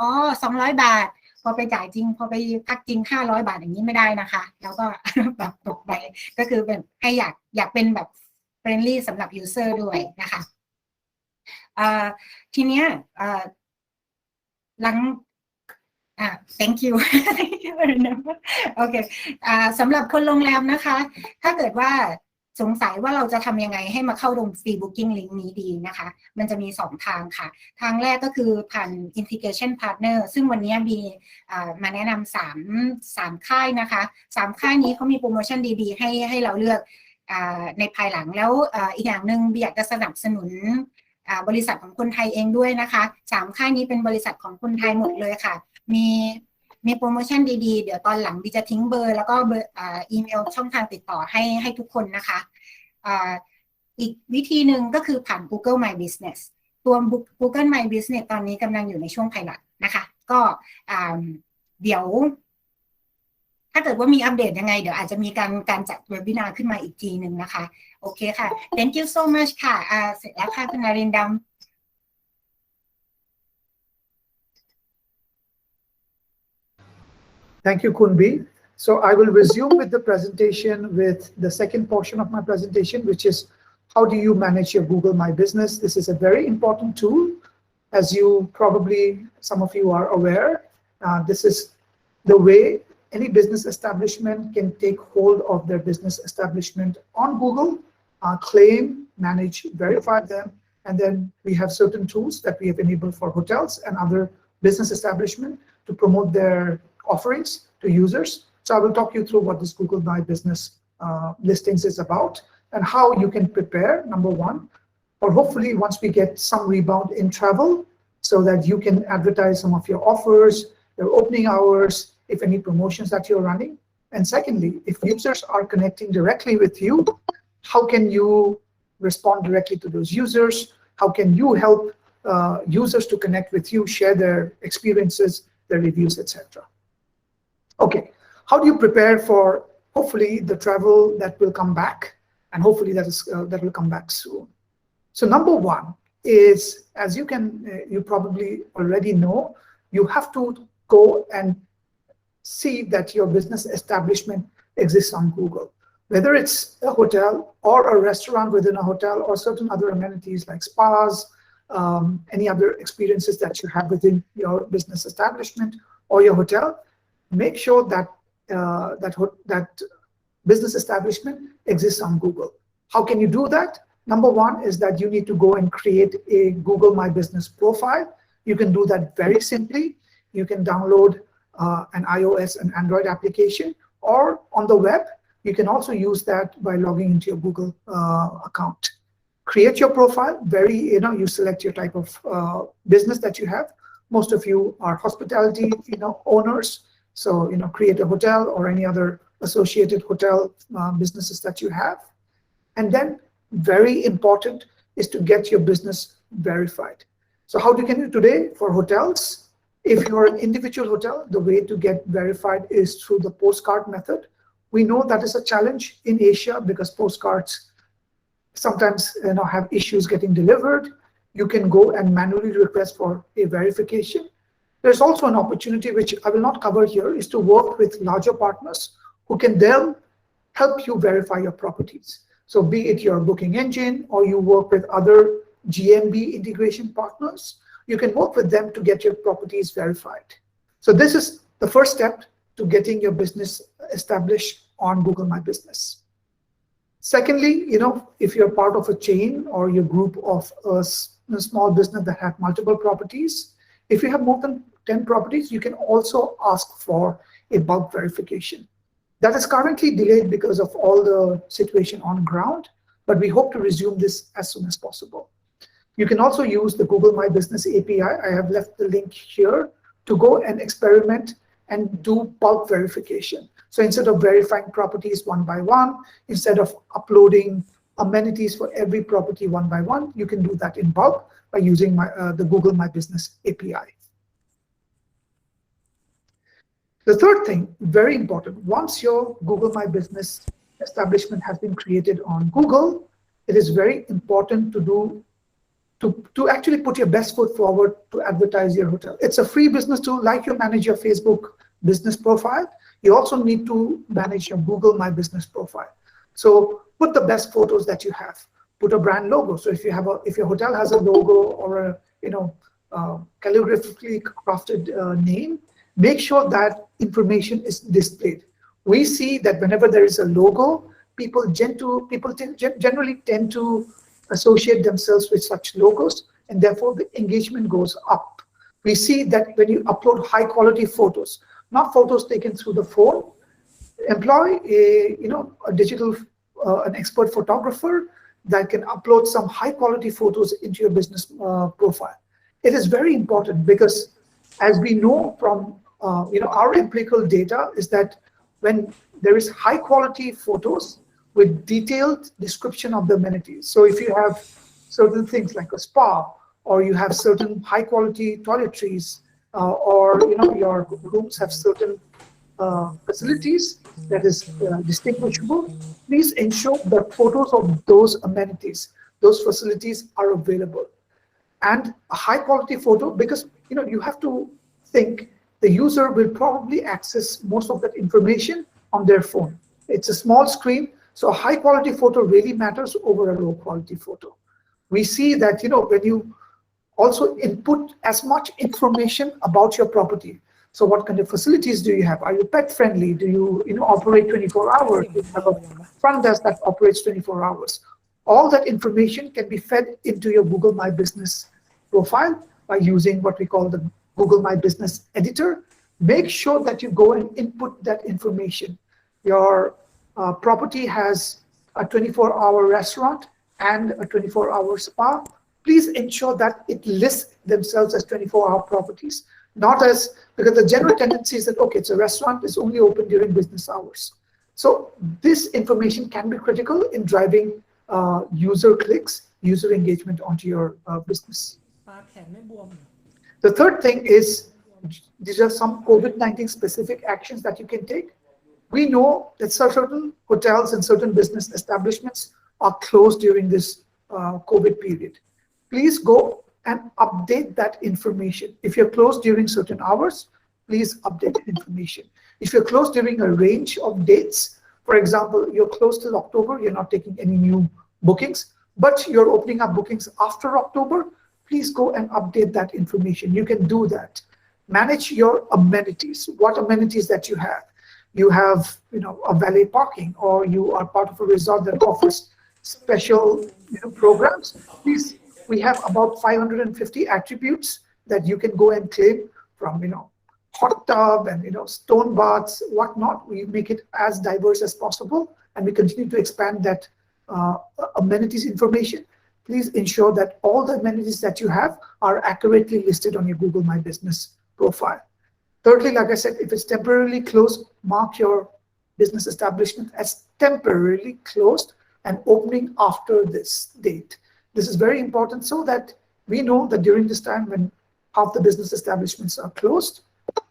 200 บาทพอไปจ่ายจริงพอไปพักจริง500 บาทอย่างนี้ไม่ได้นะคะแล้วก็ปรับตกไปก็คือเป็นให้อยากเป็นแบบเฟรนลี่สำหรับ user ด้วยนะคะทีเนี้ยหลังthank you โอเคสำหรับคนโรงแรมนะคะถ้าเกิดว่าสงสัยว่าเราจะทำยังไงให้มาเข้าโรงฟรีบุ๊กิ้งลิงก์นี้ดีนะคะมันจะมี2ทางค่ะทางแรกก็คือผ่าน integration partner ซึ่งวันนี้มีมาแนะนำ3ค่ายนะคะ3ค่ายนี้เขามีโปรโมชั่นดีๆให้เราเลือกในภายหลังแล้วอีกอย่างหนึ่งอยากจะสนับสนุนบริษัทของคนไทยเองด้วยนะคะ3ค่ายนี้เป็นบริษัทของคนไทยหมดเลยค่ะมีโปรโมชั่นดีๆเดี๋ยวตอนหลังบีจะทิ้งเบอร์แล้วก็อีเมลช่องทางติดต่อให้ทุกคนนะคะอีกวิธีหนึ่งก็คือผ่าน Google My Business ตัว Google My Business ตอนนี้กำลังอยู่ในช่วงไพลอตนะคะ ก็เดี๋ยวถ้าเกิดว่ามีอัปเดตยังไงเดี๋ยวอาจจะมีการจัดเวบินาร์ขึ้นมาอีกทีหนึ่งนะคะโอเคค่ะ thank you so much ค่ะเสร็จแล้วค่ะคุณนรินทร์ดำThank you, Kunbi. So I will resume with the presentation with the second portion of my presentation, which is how do you manage your Google My Business? This is a very important tool. As you probably, some of you are aware, this is the way any business establishment can take hold of their business establishment on Google, claim, manage, verify them, and then we have certain tools that we have enabled for hotels and other business establishment to promote their offerings to users. So I will talk you through what this Google My Business listings is about and how you can prepare, number one, or hopefully once we get some rebound in travel so that you can advertise some of your offers, your opening hours, if any promotions that you're running. And secondly, if users are connecting directly with you, how can you respond directly to those users? How can you help users to connect with you, share their experiences, their reviews, etc. Okay, how do you prepare for hopefully the travel that will come back, and hopefully that will come back soon. So number one is, as you probably already know, you have to go and see that your business establishment exists on Google, whether it's a hotel or a restaurant within a hotel or certain other amenities like spas, any other experiences that you have within your business establishment or your hotel. Make sure that that business establishment exists on Google. How can you do that? Number one is that you need to go and create a Google My Business profile. You can do that very simply. You can download an iOS and Android application, or on the web, you can also use that by logging into your Google account. Create your profile. You select your type of business that you have. Most of you are hospitality, owners. So, create a hotel or any other associated hotel businesses that you have. And then very important is to get your business verified. So how can you today for hotels? If you're an individual hotel, the way to get verified is through the postcard method. We know that is a challenge in Asia because postcards sometimes have issues getting delivered. You can go and manually request for a verification. There's also an opportunity, which I will not cover here, is to work with larger partners who can then help you verify your properties. So be it your booking engine or you work with other Gmb integration partners, you can work with them to get your properties verified. So this is the first step to getting your business established on Google My Business. Secondly, if you're part of a chain or your group of a small business that have multiple properties, if you have more than 10 properties, you can also ask for a bulk verification. That is currently delayed because of all the situation on ground, but we hope to resume this as soon as possible. You can also use the Google My Business API. I have left the link here to go and experiment and do bulk verification. So instead of verifying properties one by one, instead of uploading amenities for every property one by one, you can do that in bulk by using the Google My Business API. The third thing, very important, once your Google My Business establishment has been created on Google, it is very important to actually put your best foot forward to advertise your hotel. It's a free business tool, like you manage your Facebook business profile. You also need to manage your Google My Business profile. So put the best photos that you have. Put a brand logo. So if your hotel has a logo or a calligraphically crafted name, make sure that information is displayed. We see that whenever there is a logo, people generally tend to associate themselves with such logos, and therefore the engagement goes up. We see that when you upload high quality photos, not photos taken through the phone, employ an expert photographer that can upload some high quality photos into your business profile. It is very important because, as we know from our empirical data, is that when there is high quality photos with detailed description of the amenities. So if you have certain things like a spa, or you have certain high quality toiletries, or your rooms have certain facilities that is distinguishable, please ensure that photos of those amenities, those facilities are available. And a high quality photo, because you have to think the user will probably access most of that information on their phone. It's a small screen, so a high quality photo really matters over a low quality photo. We see that when you also input as much information about your property. So what kind of facilities do you have? Are you pet friendly? Do you operate 24 hours? Do you have a front desk that operates 24 hours? All that information can be fed into your Google My Business profile by using what we call the Google My Business editor. Make sure that you go and input that information. Your property has a 24-hour restaurant and a 24-hour spa. Please ensure that it lists themselves as 24-hour properties, not as, because the general tendency is that, okay, it's a restaurant, it's only open during business hours. So this information can be critical in driving user clicks, user engagement onto your business. The third thing is, these are some COVID-19 specific actions that you can take. We know that certain hotels and certain business establishments are closed during this COVID period. Please go and update that information. If you're closed during certain hours, please update the information. If you're closed during a range of dates, for example, you're closed till October, you're not taking any new bookings, but you're opening up bookings after October, please go and update that information. You can do that. Manage your amenities. What amenities that you have? You have, a valet parking, or you are part of a resort that offers special, programs. Please, we have about 550 attributes that you can go and claim from, hot tub and, stone baths, whatnot. We make it as diverse as possible, and we continue to expand that amenities information. Please ensure that all the amenities that you have are accurately listed on your Google My Business profile. Thirdly, like I said, if it's temporarily closed, mark your business establishment as temporarily closed and opening after this date. This is very important so that we know that during this time when half the business establishments are closed,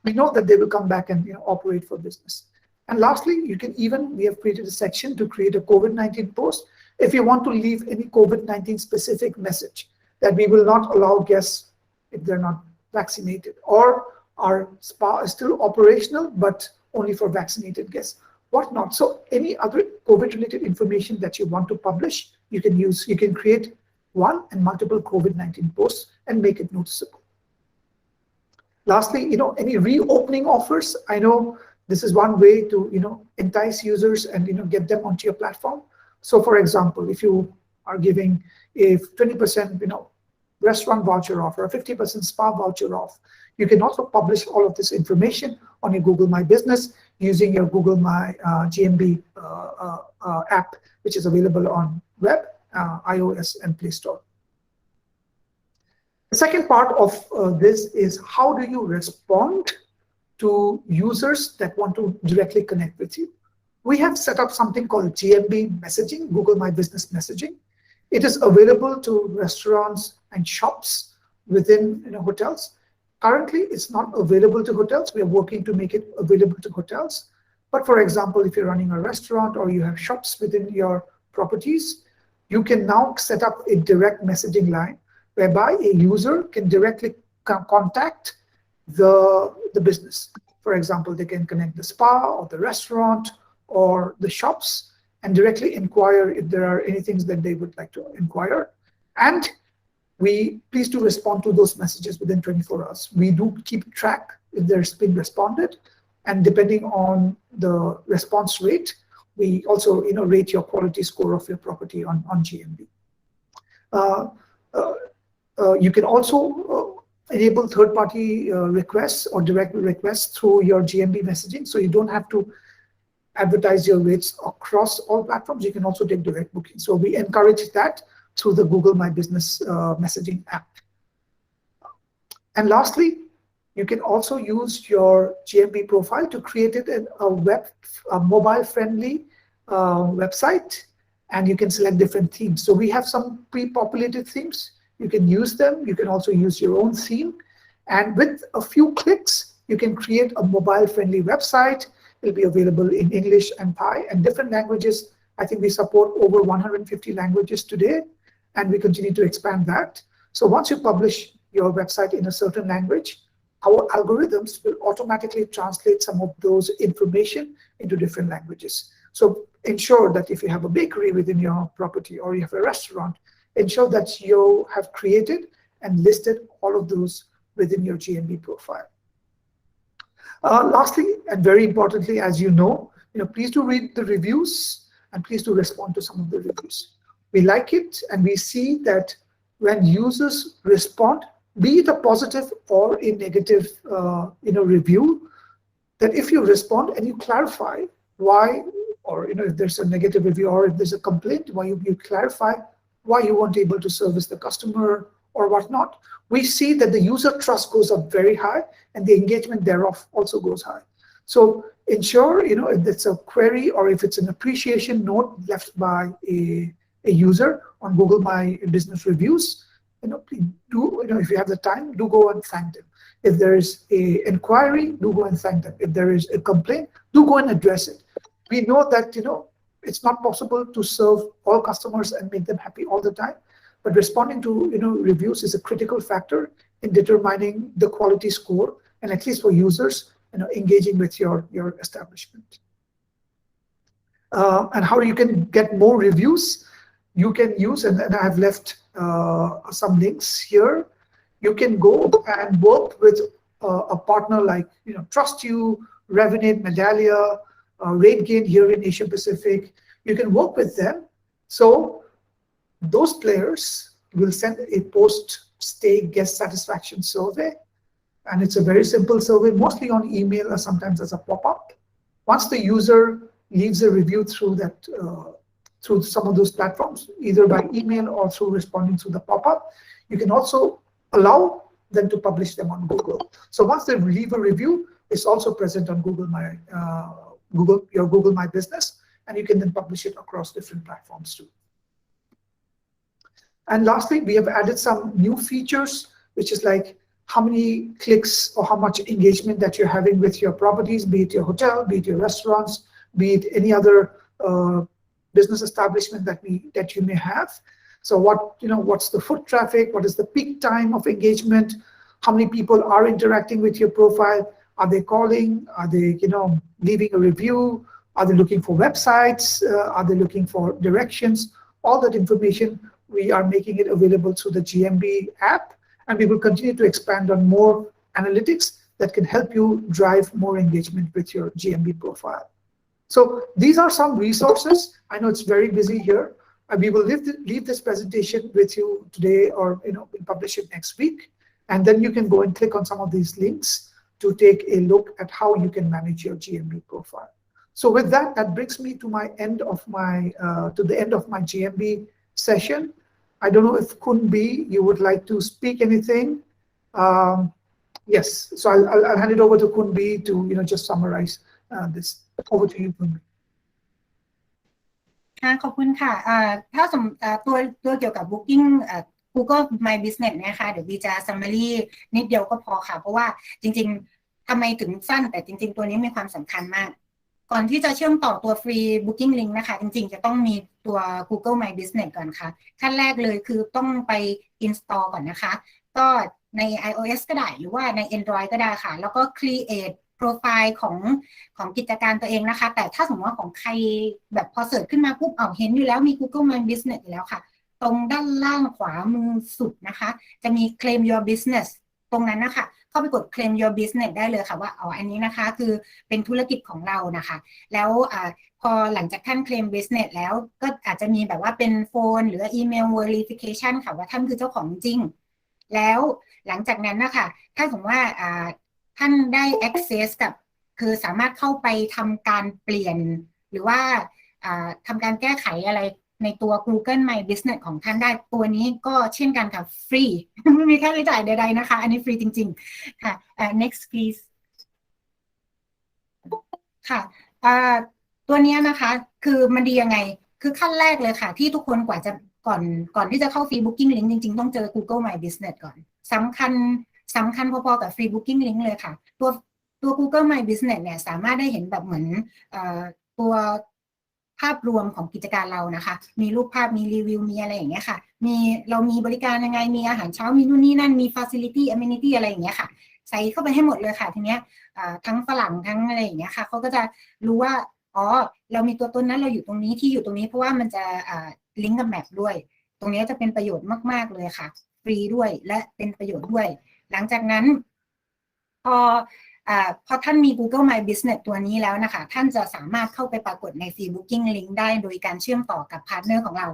we know that they will come back and operate for business. And lastly, we have created a section to create a COVID-19 post. If you want to leave any COVID-19 specific message that we will not allow guests if they're not vaccinated, or our spa is still operational, but only for vaccinated guests, whatnot. So any other COVID-related information that you want to publish, you can create one and multiple COVID-19 posts and make it noticeable. Lastly, any reopening offers. I know this is one way to, entice users and, get them onto your platform. So for example, if you are giving a 20%, restaurant voucher off or a 50% spa voucher off, you can also publish all of this information on your Google My Business using your Google My Gmb app, which is available on web, iOS, and Play Store. The second part of this is, how do you respond to users that want to directly connect with you? We have set up something called Gmb Messaging, Google My Business Messaging. It is available to restaurants and shops within hotels. Currently, it's not available to hotels. We are working to make it available to hotels. But for example, if you're running a restaurant or you have shops within your properties, you can now set up a direct messaging line whereby a user can directly contact the business. For example, they can connect the spa or the restaurant or the shops and directly inquire if there are any things that they would like to inquire. And please do respond to those messages within 24 hours. We do keep track if there's been responded, and depending on the response rate, we also rate your quality score of your property on Gmb. You can also enable third-party requests or direct requests through your Gmb messaging, so you don't have to advertise your rates across all platforms. You can also take direct booking. So we encourage that through the Google My Business messaging app. And lastly, you can also use your Gmb profile to create it in a mobile-friendly website, and you can select different themes. So we have some pre-populated themes. You can use them. You can also use your own theme, And with a few clicks, you can create a mobile-friendly website. It'll be available in English and Thai and different languages. I think we support over 150 languages today, and we continue to expand that. So once you publish your website in a certain language, our algorithms will automatically translate some of those information into different languages. So ensure that if you have a bakery within your property or you have a restaurant, ensure that you have created and listed all of those within your Gmb profile. Lastly, and very importantly, as you know, please do read the reviews and please do respond to some of the reviews. We like it, and we see that when users respond, be it a positive or a negative review, that if you respond and you clarify why, or if there's a negative review or if there's a complaint, why you clarify why you weren't able to service the customer or whatnot, we see that the user trust goes up very high and the engagement thereof also goes high. So ensure, if it's a query or if it's an appreciation note left by a user on Google My Business Reviews, please do, if you have the time, do go and thank them. If there is an inquiry, do go and thank them. If there is a complaint, do go and address it. We know that, it's not possible to serve all customers and make them happy all the time, but responding to, reviews is a critical factor in determining the quality score, and at least for users, engaging with your establishment. And how you can get more reviews, you can use, and I have left some links here. You can go and work with a partner like Trust You, Revenate, Medallia, RateGain here in Asia Pacific. You can work with them. So those players will send a post-stay guest satisfaction survey, and it's a very simple survey, mostly on email or sometimes as a pop-up. Once the user leaves a review through that through some of those platforms, either by email or through responding to the pop-up, you can also allow them to publish them on Google. So once they leave a review, it's also present on Google My Business, and you can then publish it across different platforms too. And lastly, we have added some new features, which is like how many clicks or how much engagement that you're having with your properties, be it your hotel, be it your restaurants, be it any other business establishment that you may have. So what's the foot traffic? What is the peak time of engagement? How many people are interacting with your profile? Are they calling? Are they leaving a review? Are they looking for websites? Are they looking for directions? All that information, we are making it available through the Gmb app, and we will continue to expand on more analytics that can help you drive more engagement with your Gmb profile. So these are some resources. I know it's very busy here. We will leave this presentation with you today, or we'll publish it next week, and then you can go and click on some of these links to take a look at how you can manage your Gmb profile. So with that, that brings me to my end of my the end of my Gmb session. I don't know if Kun B, you would like to speak anything. Yes, so I'll hand it over to Kun B to just summarize this. Over to you, Kun B. ค่ะขอบคุณค่ะถ้าตัวเกี่ยวกับ Booking Google My Business นะคะเดี๋ยวบีจะ summary นิดเดียวก็พอค่ะเพราะว่าจริงๆทำไมถึงสั้นแต่จริงๆตัวนี้มีความสำคัญมากก่อนที่จะเชื่อมต่อตัว Free Booking Link นะคะจริงๆจะต้องมีตัว Google My Business ก่อนค่ะขั้นแรกเลยคือต้องไป install ก่อนนะคะก็ใน iOS ก็ได้หรือว่าใน Android ก็ได้ค่ะแล้วก็ createโปรไฟล์ของกิจการตัวเองนะคะแต่ถ้าสมมติว่าของใครแบบพอเสิร์ชขึ้นมาปุ๊บเห็นอยู่แล้วมี Google My Business อยู่แล้วค่ะตรงด้านล่างขวามือสุดนะคะจะมี Claim Your Business ตรงนั้นนะคะเข้าไปกด Claim Your Business ได้เลยค่ะว่าอันนี้นะคะคือเป็นธุรกิจของเรานะคะแล้วพอหลังจากท่าน Claim Business แล้วก็อาจจะมีแบบว่าเป็นโฟนหรืออีเมล Verification ค่ะว่าท่านคือเจ้าของจริงแล้วหลังจากนั้นนะคะถ้าสมมติว่าท่านได้ access กับคือสามารถเข้าไปทำการเปลี่ยนหรือว่าทำการแก้ไขอะไรในตัว Google My Business ของท่านได้ตัวนี้ก็เช่นกันค่ะฟรีไม่มีค่าใช้จ่ายใดๆนะคะอันนี้ฟรีจริงๆค่ะnext please ค่ะตัวนี้นะคะคือมันดียังไงคือขั้นแรกเลยค่ะที่ทุกคนก่อนที่จะเข้า Free Booking Link จริงๆต้องเจอ Google My Business ก่อนสำคัญ สำคัญพอๆกับ Free Booking Link เลยค่ะตัว Google My Business เนี่ยสามารถได้เห็นแบบเหมือนตัวภาพรวมของกิจการเรานะคะมีรูปภาพมีรีวิวมีอะไรอย่างเงี้ยค่ะเรามีบริการยังไงมีอาหารเช้ามีนู่นนี่นั่นมี facility amenity อะไรอย่างเงี้ยค่ะใส่เข้าไปให้หมดเลยค่ะทีเนี้ยทั้งฝรั่งทั้งอะไรอย่างเงี้ยค่ะเขาก็จะรู้ว่าอ๋อเรามีตัวตนนั้นเราอยู่ตรงนี้ที่อยู่ตรงนี้เพราะว่ามันจะลิงก์กับแมปด้วยตรงนี้จะเป็นประโยชน์มากๆเลยค่ะฟรีด้วยและเป็นประโยชน์ด้วยหลังจากนั้นพอท่านมี Google My Business ตัวนี้แล้วนะคะท่านจะสามารถเข้าไปปรากฏใน Free Booking Link ได้โดยการเชื่อมต่อกับพาร์ทเนอร์ของเรา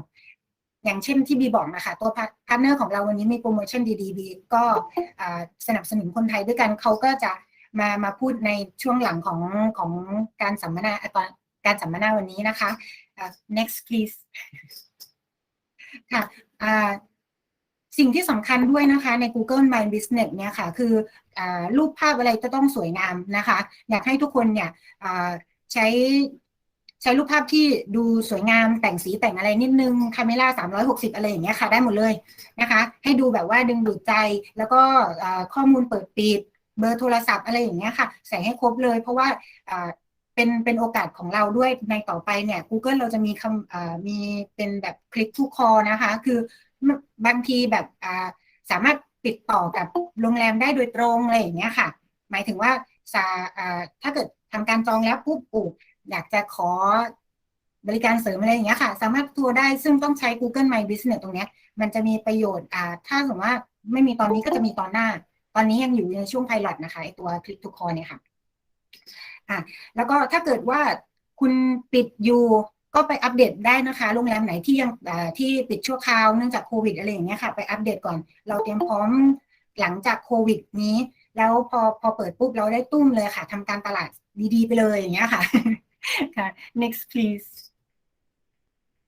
อย่างเช่นที่บีบอกนะคะตัวพาร์ทเนอร์ของเราวันนี้มีโปรโมชั่นดีๆบีก็สนับสนุนคนไทยด้วยกันเขาก็จะมาพูดในช่วงหลังของการสัมมนาการสัมมนาวันนี้นะคะnext please ค่ะสิ่งที่สำคัญด้วยนะคะใน Google My Business เนี่ยค่ะคือรูปภาพอะไรจะต้องสวยงามนะคะอยากให้ทุกคนเนี่ยใช้รูปภาพที่ดูสวยงามแต่งสีแต่งอะไรนิดนึงคาเมล่า360อะไรอย่างเงี้ยค่ะได้หมดเลยนะคะให้ดูแบบว่าดึงดูดใจแล้วก็ข้อมูลเปิดปิดเบอร์โทรศัพท์อะไรอย่างเงี้ยค่ะใส่ให้ครบเลยเพราะว่าเป็นโอกาสของเราด้วยในต่อไปเนี่ย Google เราจะมีเป็นแบบ Click to Call นะคะคือบางทีแบบสามารถติดต่อกับโรงแรมได้โดยตรงอะไรอย่างเงี้ยค่ะหมายถึงว่าถ้าเกิดทำการจองแล้วปุ๊บอยากจะขอบริการเสริมอะไรอย่างเงี้ยค่ะสามารถโทรได้ซึ่งต้องใช้ Google My Business ตรงเนี้ยมันจะมีประโยชน์ถ้าสมมติว่าไม่มีตอนนี้ก็จะมีตอนหน้าตอนนี้ยังอยู่ในช่วงไพลอตนะคะไอตัว Click to Call เนี่ยค่ะแล้วก็ถ้าเกิดว่าคุณปิดอยู่ก็ไปอัปเดตได้นะคะโรงแรมไหนที่ยังที่ปิดชั่วคราวเนื่องจากโควิดอะไรอย่างเงี้ยค่ะไปอัปเดตก่อนเราเตรียมพร้อมหลังจากโควิดนี้แล้วพอเปิดปุ๊บเราได้ตุ้มเลยค่ะทำการตลาดดีๆไปเลยอย่างเงี้ยค่ะค่ะ next please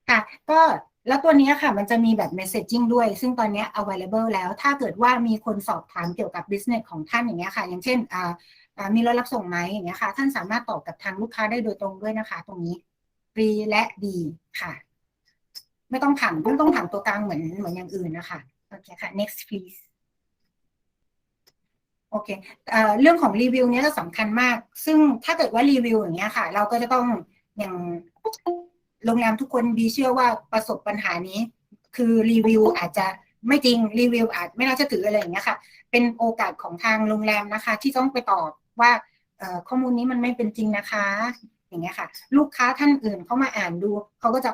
ค่ะก็แล้วตัวนี้ค่ะมันจะมีแบบ messaging ด้วยซึ่งตอนนี้ available แล้วถ้าเกิดว่ามีคนสอบถามเกี่ยวกับ business ของท่านอย่างเงี้ยค่ะอย่างเช่นมีรถรับส่งไหมอย่างเงี้ยค่ะท่านสามารถตอบกับทางลูกค้าได้โดยตรงด้วยนะคะตรงนี้ฟรีและดีค่ะไม่ต้องถามตัวกลางเหมือนอย่างอื่นนะคะโอเคค่ะ next please โอเคเรื่องของรีวิวเนี้ยจะสำคัญมากซึ่งถ้าเกิดว่ารีวิวอย่างเงี้ยค่ะเราก็จะต้องอย่างโรงแรมทุกคนดีเชื่อว่าประสบปัญหานี้คือรีวิวอาจจะไม่จริงรีวิวอาจไม่น่าจะถืออะไรอย่างเงี้ยค่ะเป็นโอกาสของทางโรงแรมนะคะที่ต้องไปตอบว่าข้อมูลนี้มันไม่เป็นจริงนะคะอย่างเงี้ยค่ะลูกค้าท่านอื่นเขามาอ่านดูเขาก็จะ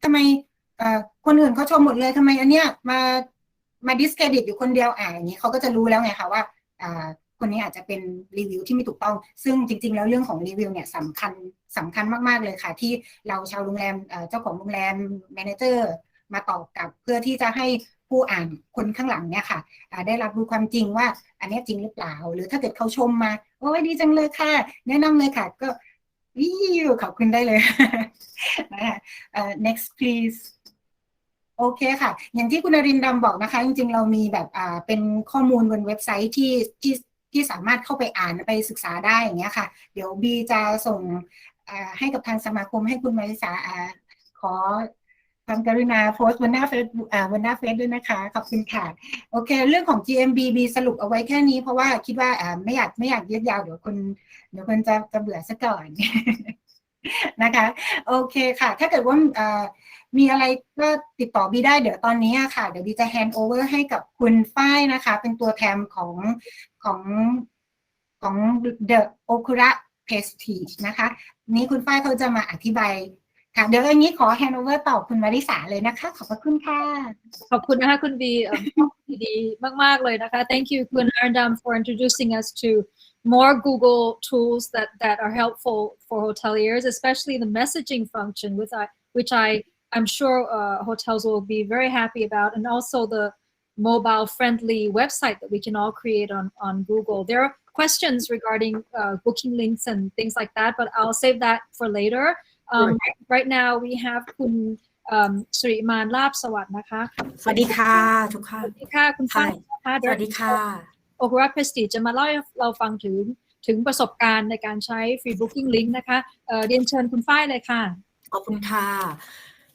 ทำไมคนอื่นเขาชมหมดเลยทำไมอันเนี้ยมาดิสเครดิตอยู่คนเดียวอย่างนี้เขาก็จะรู้แล้วไงคะว่าคนนี้อาจจะเป็นรีวิวที่ไม่ถูกต้องซึ่งจริงๆแล้วเรื่องของรีวิวเนี่ยสำคัญมากๆเลยค่ะที่เราชาวโรงแรมเจ้าของโรงแรมแมเนเจอร์มาตอบกับเพื่อที่จะให้ผู้อ่านคนข้างหลังเนี่ยค่ะได้รับรู้ความจริงว่าอันนี้จริงหรือเปล่าหรือถ้าเกิดเขาชมมาโอ้ยดีจังเลยค่ะแนะนำเลยค่ะก็ขอบคุณได้เลยนะคะ next please โอเคค่ะอย่างที่คุณนรินทร์ดำบอกนะคะจริงๆเรามีแบบเป็นข้อมูลบนเว็บไซต์ที่สามารถเข้าไปอ่านไปศึกษาได้อย่างเงี้ยค่ะเดี๋ยวบีจะส่งให้กับทางสมาคมให้คุณมาริสาขอความกรุณาโพสต์บนหน้าเฟซด้วยนะคะขอบคุณค่ะโอเคเรื่องของ GMB บีสรุปเอาไว้แค่นี้เพราะว่าคิดว่าไม่อยากยืดยาวเดี๋ยวคนจะเบื่อซะก่อนนะคะโอเคค่ะถ้าเกิดว่ามีอะไรก็ติดต่อบีได้เดี๋ยวตอนนี้ค่ะเดี๋ยวบีจะ hand over ให้กับคุณฝ้ายนะคะเป็นตัวแทนของ The Okura Prestige นะคะนี้คุณฝ้ายเขาจะมาอธิบายค่ะเดี๋ยวอันนี้ขอ hand over ต่อคุณมาริสาเลยนะคะขอบพระคุณค่ะขอบคุณนะคะคุณบีดีมากๆเลยนะคะ Thank you คุณอาร์ดัม for introducing us to more Google tools that are helpful for hoteliers, especially the messaging function, which I'm sure hotels will be very happy about, and also the mobile-friendly website that we can all create on Google. There are questions regarding booking links and things like that, but I'll save that for later. Right now, we have คุณสุริมานลาภสวัสดิ์นะคะสวัสดีค่ะทุกท่านสวัสดีค่ะคุณฝ้ายนะคะสวัสดีค่ะ Okura Prestige จะมาเล่าให้เราฟังถึงประสบการณ์ในการใช้ Free Booking Link นะคะเรียนเชิญคุณฝ้ายเลยค่ะขอบคุณค่ะ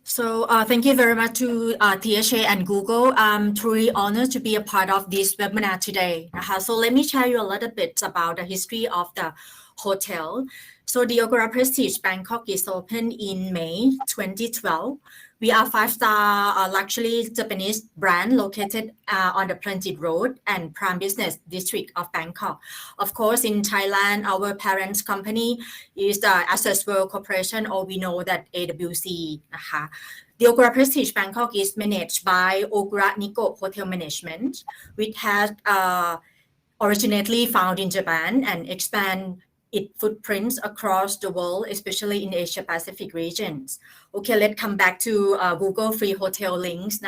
So thank you very much to THA and Google. I'm truly honored to be a part of this webinar today. So let me share you a little bit about the history of the hotel. So the Agora Prestige Bangkok is opened in May 2012. We are five-star luxury Japanese brand located on the Planted Road and Prime Business District of Bangkok. Of course, in Thailand, our parent company is the Access World Corporation, or we know that AWC. The Agora Prestige Bangkok is managed by Agora Nikko Hotel Management, which has originally found in Japan and expand its footprints across the world, especially in Asia Pacific regions. Okay, let's come back to Google free hotel links.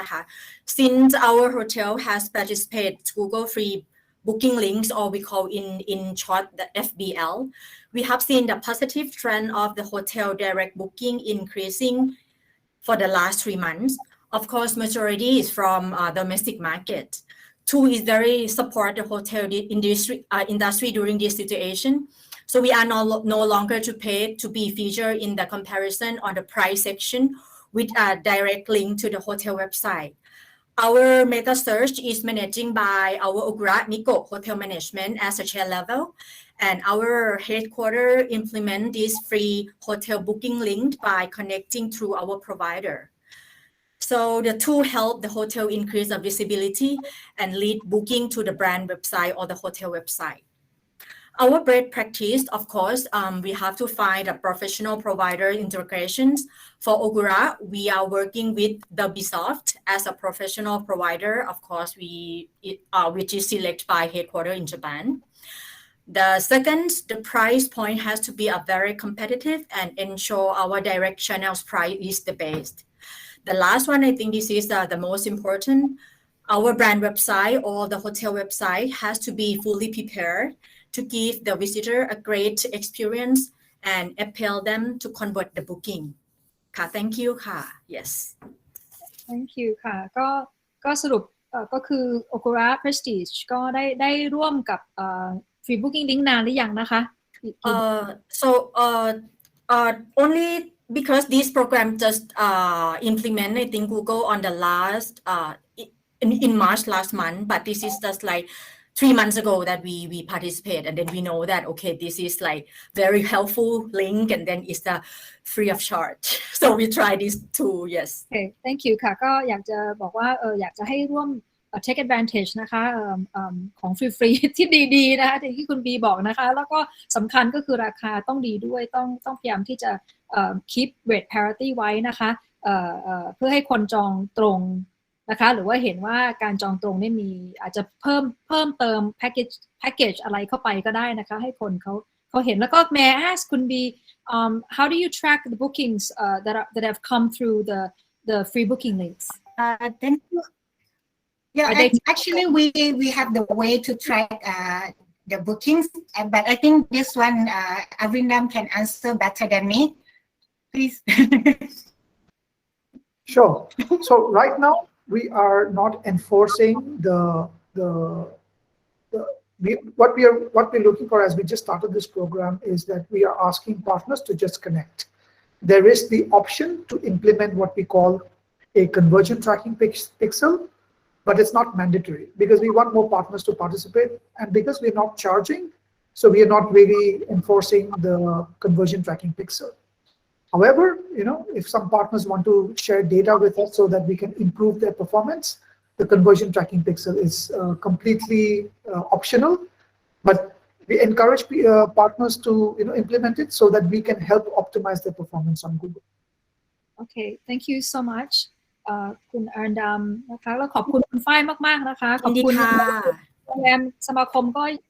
Since our hotel has participated Google free booking links, or we call in short the FBL, we have seen the positive trend of the hotel direct booking increasing for the last 3 months. Of course, majority is from domestic market. Two is very support the hotel industry during this situation. So we are no longer to pay to be featured in the comparison on the price section with a direct link to the hotel website. Our meta search is managing by our Agora Nikko Hotel Management as a chair level, and our headquarters implement this free hotel booking link by connecting through our provider. So the tool help the hotel increase the visibility and lead booking to the brand website or the hotel website. Our best practice, of course, we have to find a professional provider integrations. For Agora, we are working with Ubisoft as a professional provider. Of course, which is selected by headquarters in Japan. The second, the price point has to be a very competitive and ensure our direct channels price is the best. The last one, I think this is the most important. Our brand website or the hotel website has to be fully prepared to give the visitor a great experience and appeal them to convert the booking. Thank you. Yes. Thank you ค่ะก็สรุปก็คือ Agora Prestige ก็ได้ร่วมกับFree Booking Link นานหรือยังนะคะ only because this program just implement I think Google on the last in March last month, but this is just like 3 months ago that we participate, and then we know that okay, this is like very helpful link, and then it's the free of charge. So we try this too. Yes. Okay, thank you ค่ะก็อยากจะบอกว่าอยากจะให้ร่วมtake advantage นะคะของฟรีๆที่ดีๆนะคะที่คุณบีบอกนะคะแล้วก็สำคัญก็คือราคาต้องดีด้วยต้องพยายามที่จะkeep rate parity ไว้นะคะเพื่อให้คนจองตรงนะคะหรือว่าเห็นว่าการจองตรงนี่มีอาจจะเพิ่มเติม package อะไรเข้าไปก็ได้นะคะให้คนเขาเห็นแล้วก็ may I ask คุณบีhow do you track the bookings that have come through the free booking links? Thank you. Yeah, actually we have the way to track the bookings, but I think this one Arindam can answer better than me. Please. Sure. So right now we are not enforcing what we're looking for as we just started this program is that we are asking partners to just connect. There is the option to implement what we call a conversion tracking pixel, but it's not mandatory because we want more partners to participate, and because we're not charging, so we are not really enforcing the conversion tracking pixel. However, if some partners want to share data with us so that we can improve their performance, the conversion tracking pixel is completely optional, but we encourage partners to implement it so that we can help optimize their performance on Google. Okay, thank you so much. คุณอาร์ดัมนะคะแล้วขอบคุณคุณฝ้ายมากๆนะคะขอบคุณโรงแรมสมาคม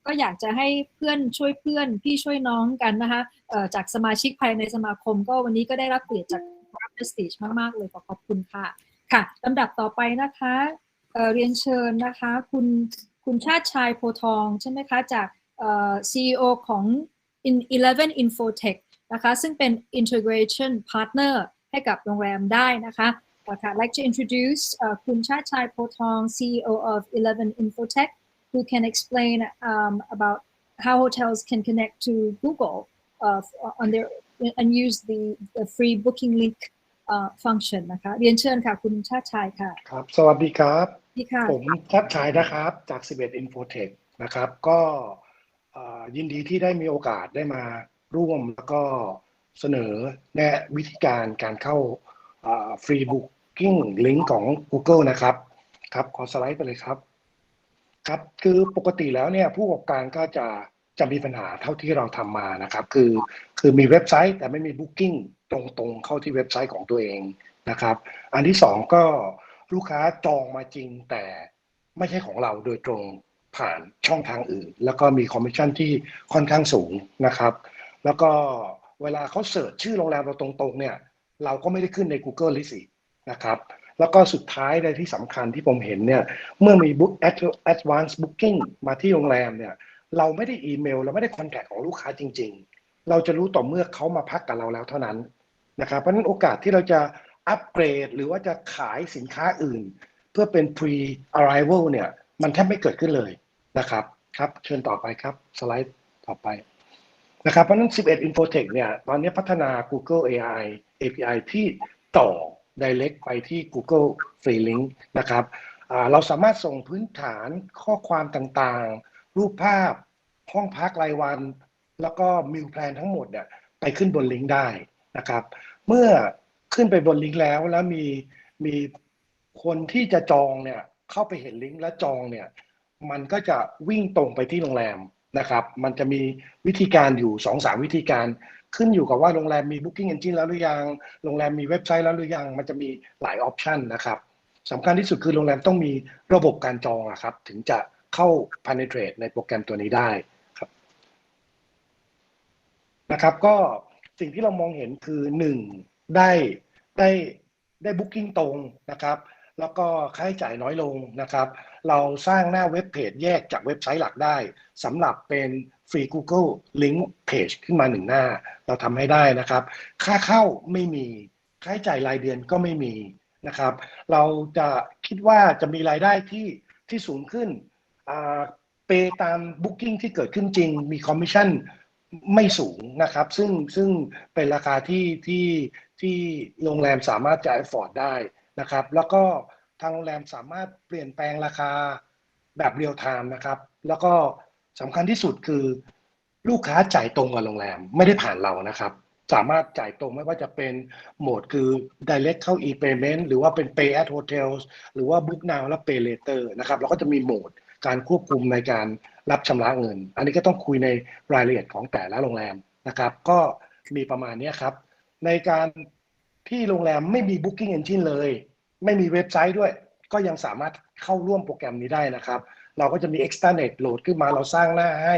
ก็อยากจะให้เพื่อนช่วยเพื่อนพี่ช่วยน้องกันนะคะจากสมาชิกภายในสมาคมก็วันนี้ก็ได้รับเกียรติจาก Prestige มากๆเลยขอบคุณค่ะลำดับต่อไปนะคะเรียนเชิญนะคะคุณชาติชายโพทองใช่ไหมคะจากCEO ของ 11 Infotech นะคะซึ่งเป็น Integration Partner ให้กับโรงแรมได้นะคะI'd like to introduce Kun Chachai Potong, CEO of 11 Infotech, who can explain about how hotels can connect to Google and use the free booking link function นะคะเรียนเชิญค่ะคุณชาติชายค่ะครับสวัสดีครับดีค่ะผมชัดชัยนะครับจาก11 Infotech นะครับก็ยินดีที่ได้มีโอกาสได้มาร่วมแล้วก็เสนอแนะวิธีการเข้าฟรีบุ๊กิ้งลิงก์ของ Google นะครับขอสไลด์ไปเลยครับครับคือปกติแล้วเนี่ยผู้ประกอบการก็จะมีปัญหาเท่าที่เราทำมานะครับคือมีเว็บไซต์แต่ไม่มีบุ๊กิ้งตรงเข้าที่เว็บไซต์ของตัวเองนะครับอันที่สองก็ลูกค้าจองมาจริงแต่ไม่ใช่ของเราโดยตรงผ่านช่องทางอื่นแล้วก็มีคอมมิชชั่นที่ค่อนข้างสูงนะครับแล้วก็เวลาเขาเสิร์ชชื่อโรงแรมเราตรงๆเนี่ยเราก็ไม่ได้ขึ้นใน Google List นะครับแล้วก็สุดท้ายในที่สำคัญที่ผมเห็นเนี่ยเมื่อมี Book Advance Booking มาที่โรงแรมเนี่ยเราไม่ได้อีเมลเราไม่ได้คอนแทคของลูกค้าจริงๆเราจะรู้ต่อเมื่อเขามาพักกับเราแล้วเท่านั้นนะครับเพราะฉะนั้นโอกาสที่เราจะอัปเกรดหรือว่าจะขายสินค้าอื่นเพื่อเป็น pre arrival เนี่ยมันแทบไม่เกิดขึ้นเลยนะครับเชิญต่อไปครับสไลด์ต่อไปนะครับเพราะฉะนั้น11 Infotech เนี่ยตอนนี้พัฒนา Google AI API ที่ต่อ direct ไปที่ Google Free Link นะครับเราสามารถส่งพื้นฐานข้อความต่างๆรูปภาพห้องพักรายวันแล้วก็มิลแพลนทั้งหมดเนี่ยไปขึ้นบนลิงก์ได้นะครับเมื่อขึ้นไปบนลิงก์แล้วมีคนที่จะจองเนี่ยเข้าไปเห็นลิงก์และจองเนี่ยมันก็จะวิ่งตรงไปที่โรงแรมนะครับมันจะมีวิธีการอยู่ 2-3 วิธีการขึ้นอยู่กับว่าโรงแรมมี Booking Engine แล้วหรือยังโรงแรมมีเว็บไซต์แล้วหรือยังมันจะมีหลายออปชันนะครับสำคัญที่สุดคือโรงแรมต้องมีระบบการจองครับถึงจะเข้า penetrate ในโปรแกรมตัวนี้ได้ครับนะครับก็สิ่งที่เรามองเห็นคือ1ได้ Booking ตรงนะครับแล้วก็ค่าใช้จ่ายน้อยลงนะครับเราสร้างหน้าเว็บเพจแยกจากเว็บไซต์หลักได้สำหรับเป็นฟรี Google Link Page ขึ้นมา1หน้าเราทำให้ได้นะครับค่าเข้าไม่มีค่าใช้จ่ายรายเดือนก็ไม่มีนะครับเราจะคิดว่าจะมีรายได้ที่สูงขึ้นเปตาม Booking ที่เกิดขึ้นจริงมีคอมมิชชั่นไม่สูงนะครับซึ่งเป็นราคาที่โรงแรมสามารถจะ afford ได้นะครับแล้วก็ทางโรงแรมสามารถเปลี่ยนแปลงราคาแบบเรียลไทม์นะครับแล้วก็สำคัญที่สุดคือลูกค้าจ่ายตรงกับโรงแรมไม่ได้ผ่านเรานะครับสามารถจ่ายตรงไม่ว่าจะเป็นโหมดคือ direct เข้า e-payment หรือว่าเป็น pay at hotels หรือว่า book now และ pay later นะครับเราก็จะมีโหมดการควบคุมในการรับชำระเงินอันนี้ก็ต้องคุยในรายละเอียดของแต่ละโรงแรมนะครับก็มีประมาณนี้ครับในการที่โรงแรมไม่มี Booking Engine เลยไม่มีเว็บไซต์ด้วยก็ยังสามารถเข้าร่วมโปรแกรมนี้ได้นะครับเราก็จะมี extranet โหลดขึ้นมาเราสร้างหน้าให้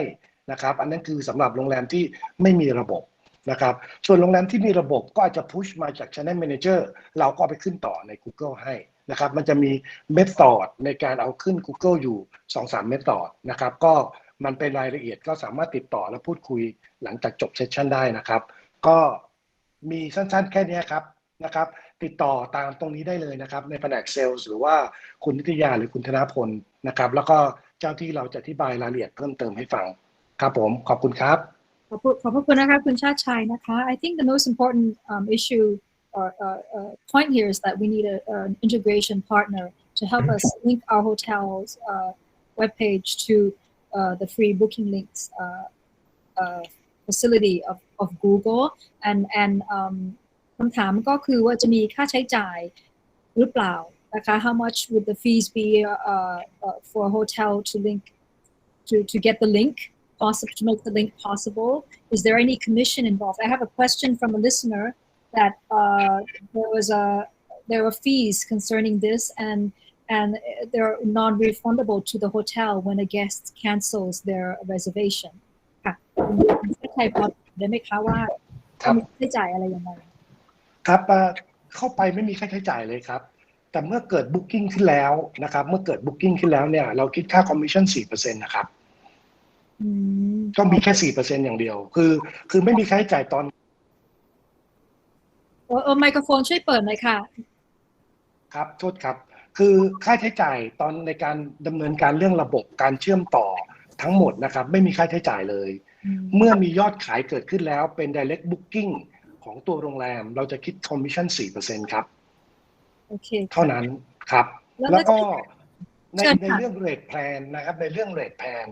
นะครับอันนั้นคือสำหรับโรงแรมที่ไม่มีระบบนะครับส่วนโรงแรมที่มีระบบก็อาจจะ push มาจาก Channel Manager เราก็ไปขึ้นต่อใน Google ให้นะครับมันจะมี method ในการเอาขึ้น Google อยู่ 2-3 method นะครับก็มันเป็นรายละเอียดก็สามารถติดต่อและพูดคุยหลังจากจบเซสชั่นได้นะครับก็มีสั้นๆแค่นี้ครับนะครับติดต่อตามตรงนี้ได้เลยนะครับในแผนกเซลล์หรือว่าคุณนิตยาหรือคุณธนพลนะครับแล้วก็เจ้าที่เราจะอธิบายรายละเอียดเพิ่มเติมให้ฟังครับผมขอบคุณครับขอบคุณนะคะคุณชาติชัยนะคะ I think the most important issue or point here is that we need an integration partner to help us link our hotel's webpage to the free booking links facility of Google and คำถามก็คือว่าจะมีค่าใช้จ่ายหรือเปล่านะคะ How much would the fees be for a hotel to link to get the link possible to make the link possible? Is there any commission involved? I have a question from a listener that there were fees concerning this and they're non-refundable to the hotel when a guest cancels their reservation. ค่ะใช่พอได้ไหมคะว่ามีค่าใช้จ่ายอะไรยังไงครับเข้าไปไม่มีค่าใช้จ่ายเลยครับแต่เมื่อเกิด Booking ขึ้นแล้วนะครับเมื่อเกิด Booking ขึ้นแล้วเนี่ยเราคิดค่าคอมมิชชั่น 4% นะครับก็มีแค่ 4% อย่างเดียวคือไม่มีค่าใช้จ่ายตอนไมโครโฟนช่วยเปิดหน่อยค่ะครับโทษครับคือค่าใช้จ่ายตอนในการดำเนินการเรื่องระบบการเชื่อมต่อทั้งหมดนะครับไม่มีค่าใช้จ่ายเลยเมื่อมียอดขายเกิดขึ้นแล้วเป็น direct booking ของตัวโรงแรมเราจะคิดคอมมิชชั่น 4% ครับโอเคเท่านั้นครับแล้วก็ในเรื่องเรทแพลนนะครับในเรื่องเรทแพลน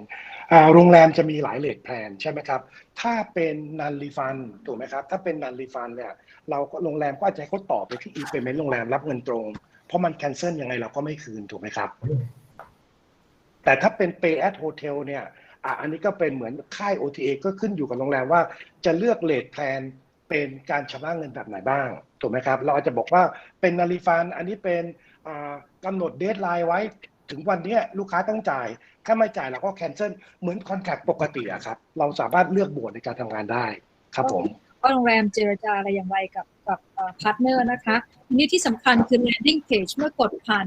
โรงแรมจะมีหลายเรทแพลนใช่ไหมครับถ้าเป็นนันรีฟันถูกไหมครับถ้าเป็นนันรีฟันเนี่ยเราก็โรงแรมก็อาจจะให้เขาต่อไปที่ e-payment โรงแรมรับเงินตรงเพราะมันแคนเซิลยังไงเราก็ไม่คืนถูกไหมครับแต่ถ้าเป็น Pay at Hotel เนี่ยอันนี้ก็เป็นเหมือนค่าย OTA ก็ขึ้นอยู่กับโรงแรมว่าจะเลือกเรทแพลนเป็นการชำระเงินแบบไหนบ้างถูกไหมครับเราอาจจะบอกว่าเป็นนันรีฟันอันนี้เป็นกำหนดเดดไลน์ไว้ถึงวันนี้ลูกค้าต้องจ่ายถ้าไม่จ่ายเราก็แคนเซิลเหมือนคอนแทคปกติอะครับเราสามารถเลือกโหมดในการทำงานได้ครับผมว่าโรงแรมเจรจาอะไรอย่างไรกับพาร์ทเนอร์นะคะทีนี้ที่สำคัญคือ landing page เมื่อกดผ่าน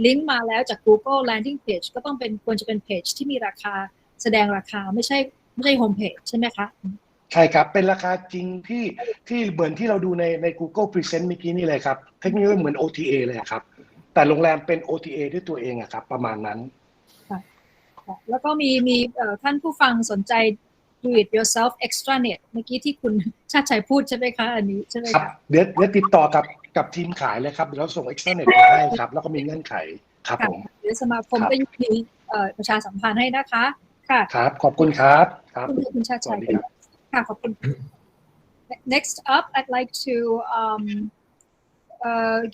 ลิงก์มาแล้วจาก Google landing page ก็ต้องควรจะเป็นเพจที่มีราคาแสดงราคาไม่ใช่โฮมเพจใช่ไหมคะใช่ครับเป็นราคาจริงที่เหมือนที่เราดูใน Google Present เมื่อกี้นี่เลยครับเทคโนโลยีเหมือน OTA เลยครับแต่โรงแรมเป็น OTA ด้วยตัวเองอะครับประมาณนั้นแล้วก็มีท่านผู้ฟังสนใจ do it yourself extranet เมื่อกี้ที่คุณชาติชัยพูดใช่ไหมคะอันนี้ใช่ไหมครับเดี๋ยวติดต่อกับทีมขายเลยครับเดี๋ยวเราส่ง extranet มาให้ครับแล้วก็มีเงื่อนไขครับผมเดี๋ยวสมาคมก็มีประชาสัมพันธ์ให้นะคะค่ะครับขอบคุณครับคุณชาติชัยค่ะขอบคุณ Next up I'd like to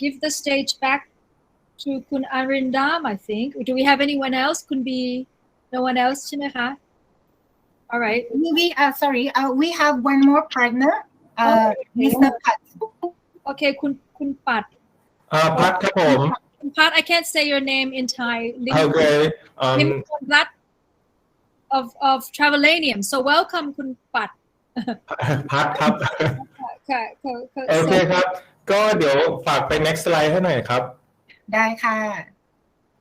give the stage back to คุณ Arindam I think do we have anyone else คุณ B no one else ใช่ไหมคะ all right we have one more partner Mr. Pat โอเคคุณปัดพัดครับผมคุณปัด I can't say your name in Thai okay Limrat of Travelanium so welcome คุณปัดพัดครับค่ะโอเคครับก็เดี๋ยวฝากไป next slide ให้หน่อยครับได้ค่ะ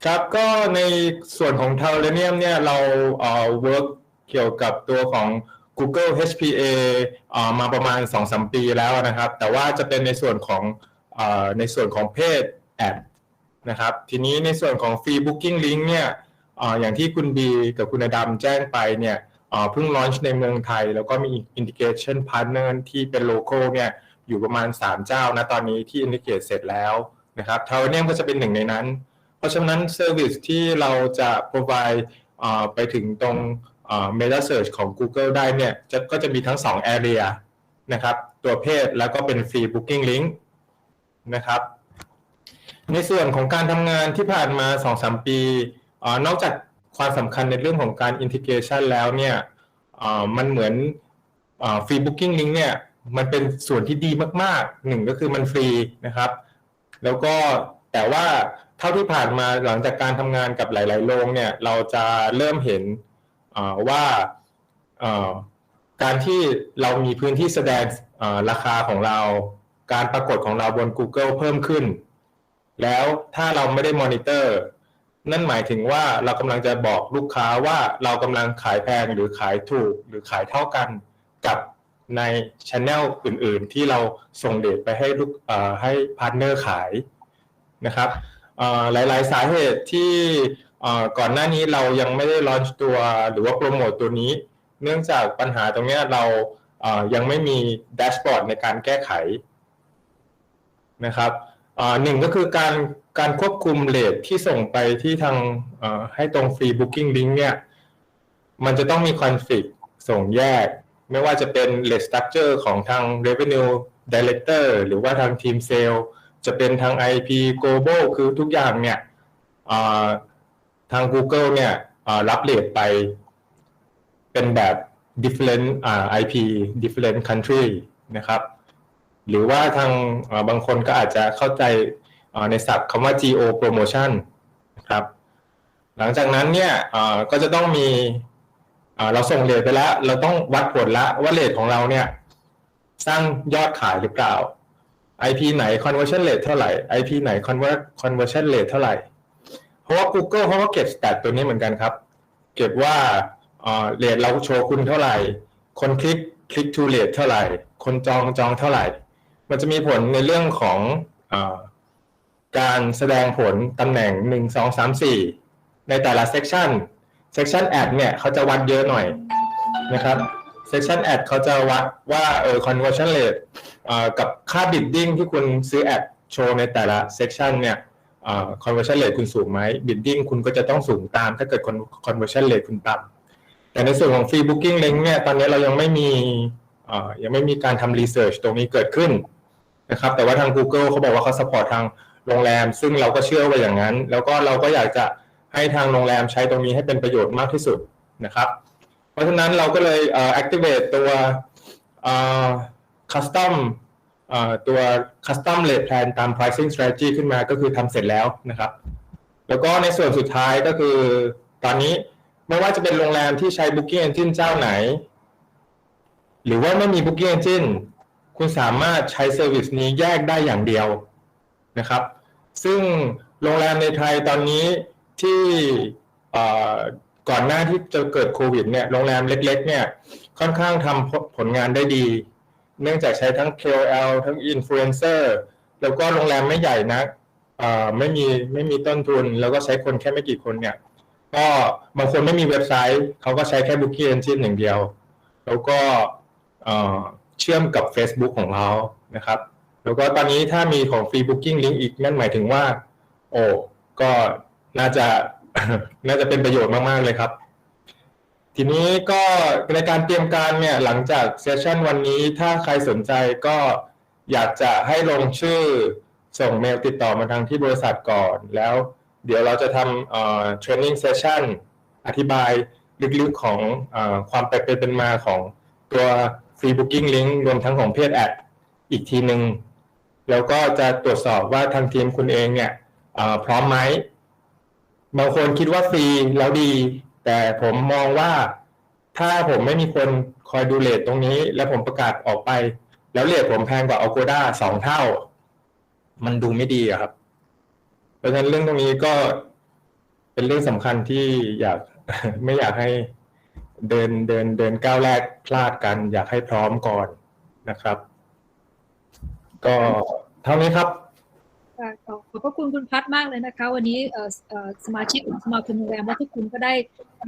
ครับก็ในส่วนของ Travelanium เนี่ยเราwork เกี่ยวกับตัวของ Google HPA มาประมาณ 2-3 ปีแล้วนะครับแต่ว่าจะเป็นในส่วนของเพจแอดนะครับทีนี้ในส่วนของ Free Booking Link เนี่ยอย่างที่คุณบีกับคุณอดัมแจ้งไปเนี่ยเพิ่ง launch ในเมืองไทยแล้วก็มี integration partner ที่เป็น local เนี่ยอยู่ประมาณ3เจ้านะตอนนี้ที่ integrate เสร็จแล้วนะครับ Travelanium ก็จะเป็นหนึ่งในนั้นเพราะฉะนั้น service ที่เราจะ provide ไปถึงตรงmeta search ของ Google ได้เนี่ยก็จะมีทั้ง2 area นะครับตัวเพจแล้วก็เป็น free booking link นะครับในส่วนของการทำงานที่ผ่านมา 2-3 ปีนอกจากความสำคัญในเรื่องของการ integration แล้วเนี่ยมันเหมือน free booking link เนี่ยมันเป็นส่วนที่ดีมากๆหนึ่งก็คือมันฟรีนะครับแล้วก็แต่ว่าเท่าที่ผ่านมาหลังจากการทำงานกับหลายๆโรงเนี่ยเราจะเริ่มเห็นว่าการที่เรามีพื้นที่แสดงราคาของเราการปรากฏของเราบน Google เพิ่มขึ้นแล้วถ้าเราไม่ได้มอนิเตอร์นั่นหมายถึงว่าเรากำลังจะบอกลูกค้าว่าเรากำลังขายแพงหรือขายถูกหรือขายเท่ากันกับใน channel อื่นๆที่เราส่งเดทไปให้พาร์ทเนอร์ขายนะครับหลายๆสาเหตุที่ก่อนหน้านี้เรายังไม่ได้ลอนช์ตัวหรือว่าโปรโมตตัวนี้เนื่องจากปัญหาตรงนี้เรายังไม่มีแดชบอร์ดในการแก้ไขนะครับหนึ่งก็คือการควบคุมเรทที่ส่งไปที่ทางให้ตรง Free Booking Link เนี่ยมันจะต้องมีคอนฟิกส่งแยกไม่ว่าจะเป็น rate structure ของทาง Revenue Director หรือว่าทางทีมเซลล์จะเป็นทาง IP Global คือทุกอย่างเนี่ยทาง Google เนี่ยรับเรทไปเป็นแบบ different IP different country นะครับหรือว่าทางบางคนก็อาจจะเข้าใจในศัพท์คำว่า Geo Promotion นะครับหลังจากนั้นเนี่ยก็จะต้องมีเราส่งเรทไปแล้วเราต้องวัดผลแล้วว่าเรทของเราเนี่ยสร้างยอดขายหรือเปล่า IP ไหน conversion rate เท่าไหร่ IP ไหน conversion rate เท่าไหร่เพราะว่า Google เขาก็เก็บ stat ตัวนี้เหมือนกันครับเก็บว่าเรทเราโชว์คุณเท่าไหร่คนคลิก to rate เท่าไหร่คนจองเท่าไหร่มันจะมีผลในเรื่องของการแสดงผลตำแหน่ง1 2 3 4ในแต่ละ section ad เนี่ยเขาจะวัดเยอะหน่อยนะครับ section ad เขาจะวัดว่าconversion rate กับค่า bidding ที่คุณซื้อแอดโชว์ในแต่ละ section เนี่ยconversion rate คุณสูงไหม bidding คุณก็จะต้องสูงตามถ้าเกิด conversion rate คุณต่ำแต่ในส่วนของ free booking link เนี่ยตอนนี้เรายังไม่มีการทำ research ตรงนี้เกิดขึ้นนะครับแต่ว่าทาง Google เขาบอกว่าเขา support ทางโรงแรมซึ่งเราก็เชื่อว่าอย่างนั้นแล้วก็เราก็อยากจะให้ทางโรงแรมใช้ตรงนี้ให้เป็นประโยชน์มากที่สุดนะครับเพราะฉะนั้นเราก็เลยactivate ตัวcustom ตัว custom rate plan ตาม pricing strategy ขึ้นมาก็คือทำเสร็จแล้วนะครับแล้วก็ในส่วนสุดท้ายก็คือตอนนี้ไม่ว่าจะเป็นโรงแรมที่ใช้ booking engine เจ้าไหนหรือว่าไม่มี booking engine คุณสามารถใช้ service นี้แยกได้อย่างเดียวนะครับซึ่งโรงแรมในไทยตอนนี้ที่ก่อนหน้าที่จะเกิดโควิดเนี่ยโรงแรมเล็กๆเนี่ยค่อนข้างทำผลงานได้ดีเนื่องจากใช้ทั้ง KOL ทั้ง Influencer แล้วก็โรงแรมไม่ใหญ่นักไม่มีต้นทุนแล้วก็ใช้คนแค่ไม่กี่คนเนี่ยก็บางคนไม่มีเว็บไซต์เขาก็ใช้แค่ Booking Engine อย่างเดียวแล้วก็เชื่อมกับ Facebook ของเรานะครับแล้วก็ตอนนี้ถ้ามีของ Free Booking Link อีกนั่นหมายถึงว่าก็น่าจะเป็นประโยชน์มากๆเลยครับทีนี้ก็ในการเตรียมการเนี่ยหลังจากเซสชั่นวันนี้ถ้าใครสนใจก็อยากจะให้ลงชื่อส่งเมลติดต่อมาทางที่บริษัทก่อนแล้วเดี๋ยวเราจะทำtraining session อธิบายลึกๆของความเป็นมาของตัว Free Booking Link รวมทั้งของเพจแอดอีกทีนึงแล้วก็จะตรวจสอบว่าทางทีมคุณเองเนี่ยพร้อมไหมบางคนคิดว่าฟรีแล้วดีแต่ผมมองว่าถ้าผมไม่มีคนคอยดูเรทตรงนี้แล้วผมประกาศออกไปแล้วเรทผมแพงกว่า Agoda 2 เท่ามันดูไม่ดีครับเพราะฉะนั้นเรื่องตรงนี้ก็เป็นเรื่องสำคัญที่ไม่อยากให้เดินก้าวแรกพลาดกันอยากให้พร้อมก่อนนะครับก็เท่านี้ครับขอบพระคุณคุณพัฒน์มากเลยนะคะวันนี้สมาชิกของสมาคมโรงแรมว่าทุกคุณก็ได้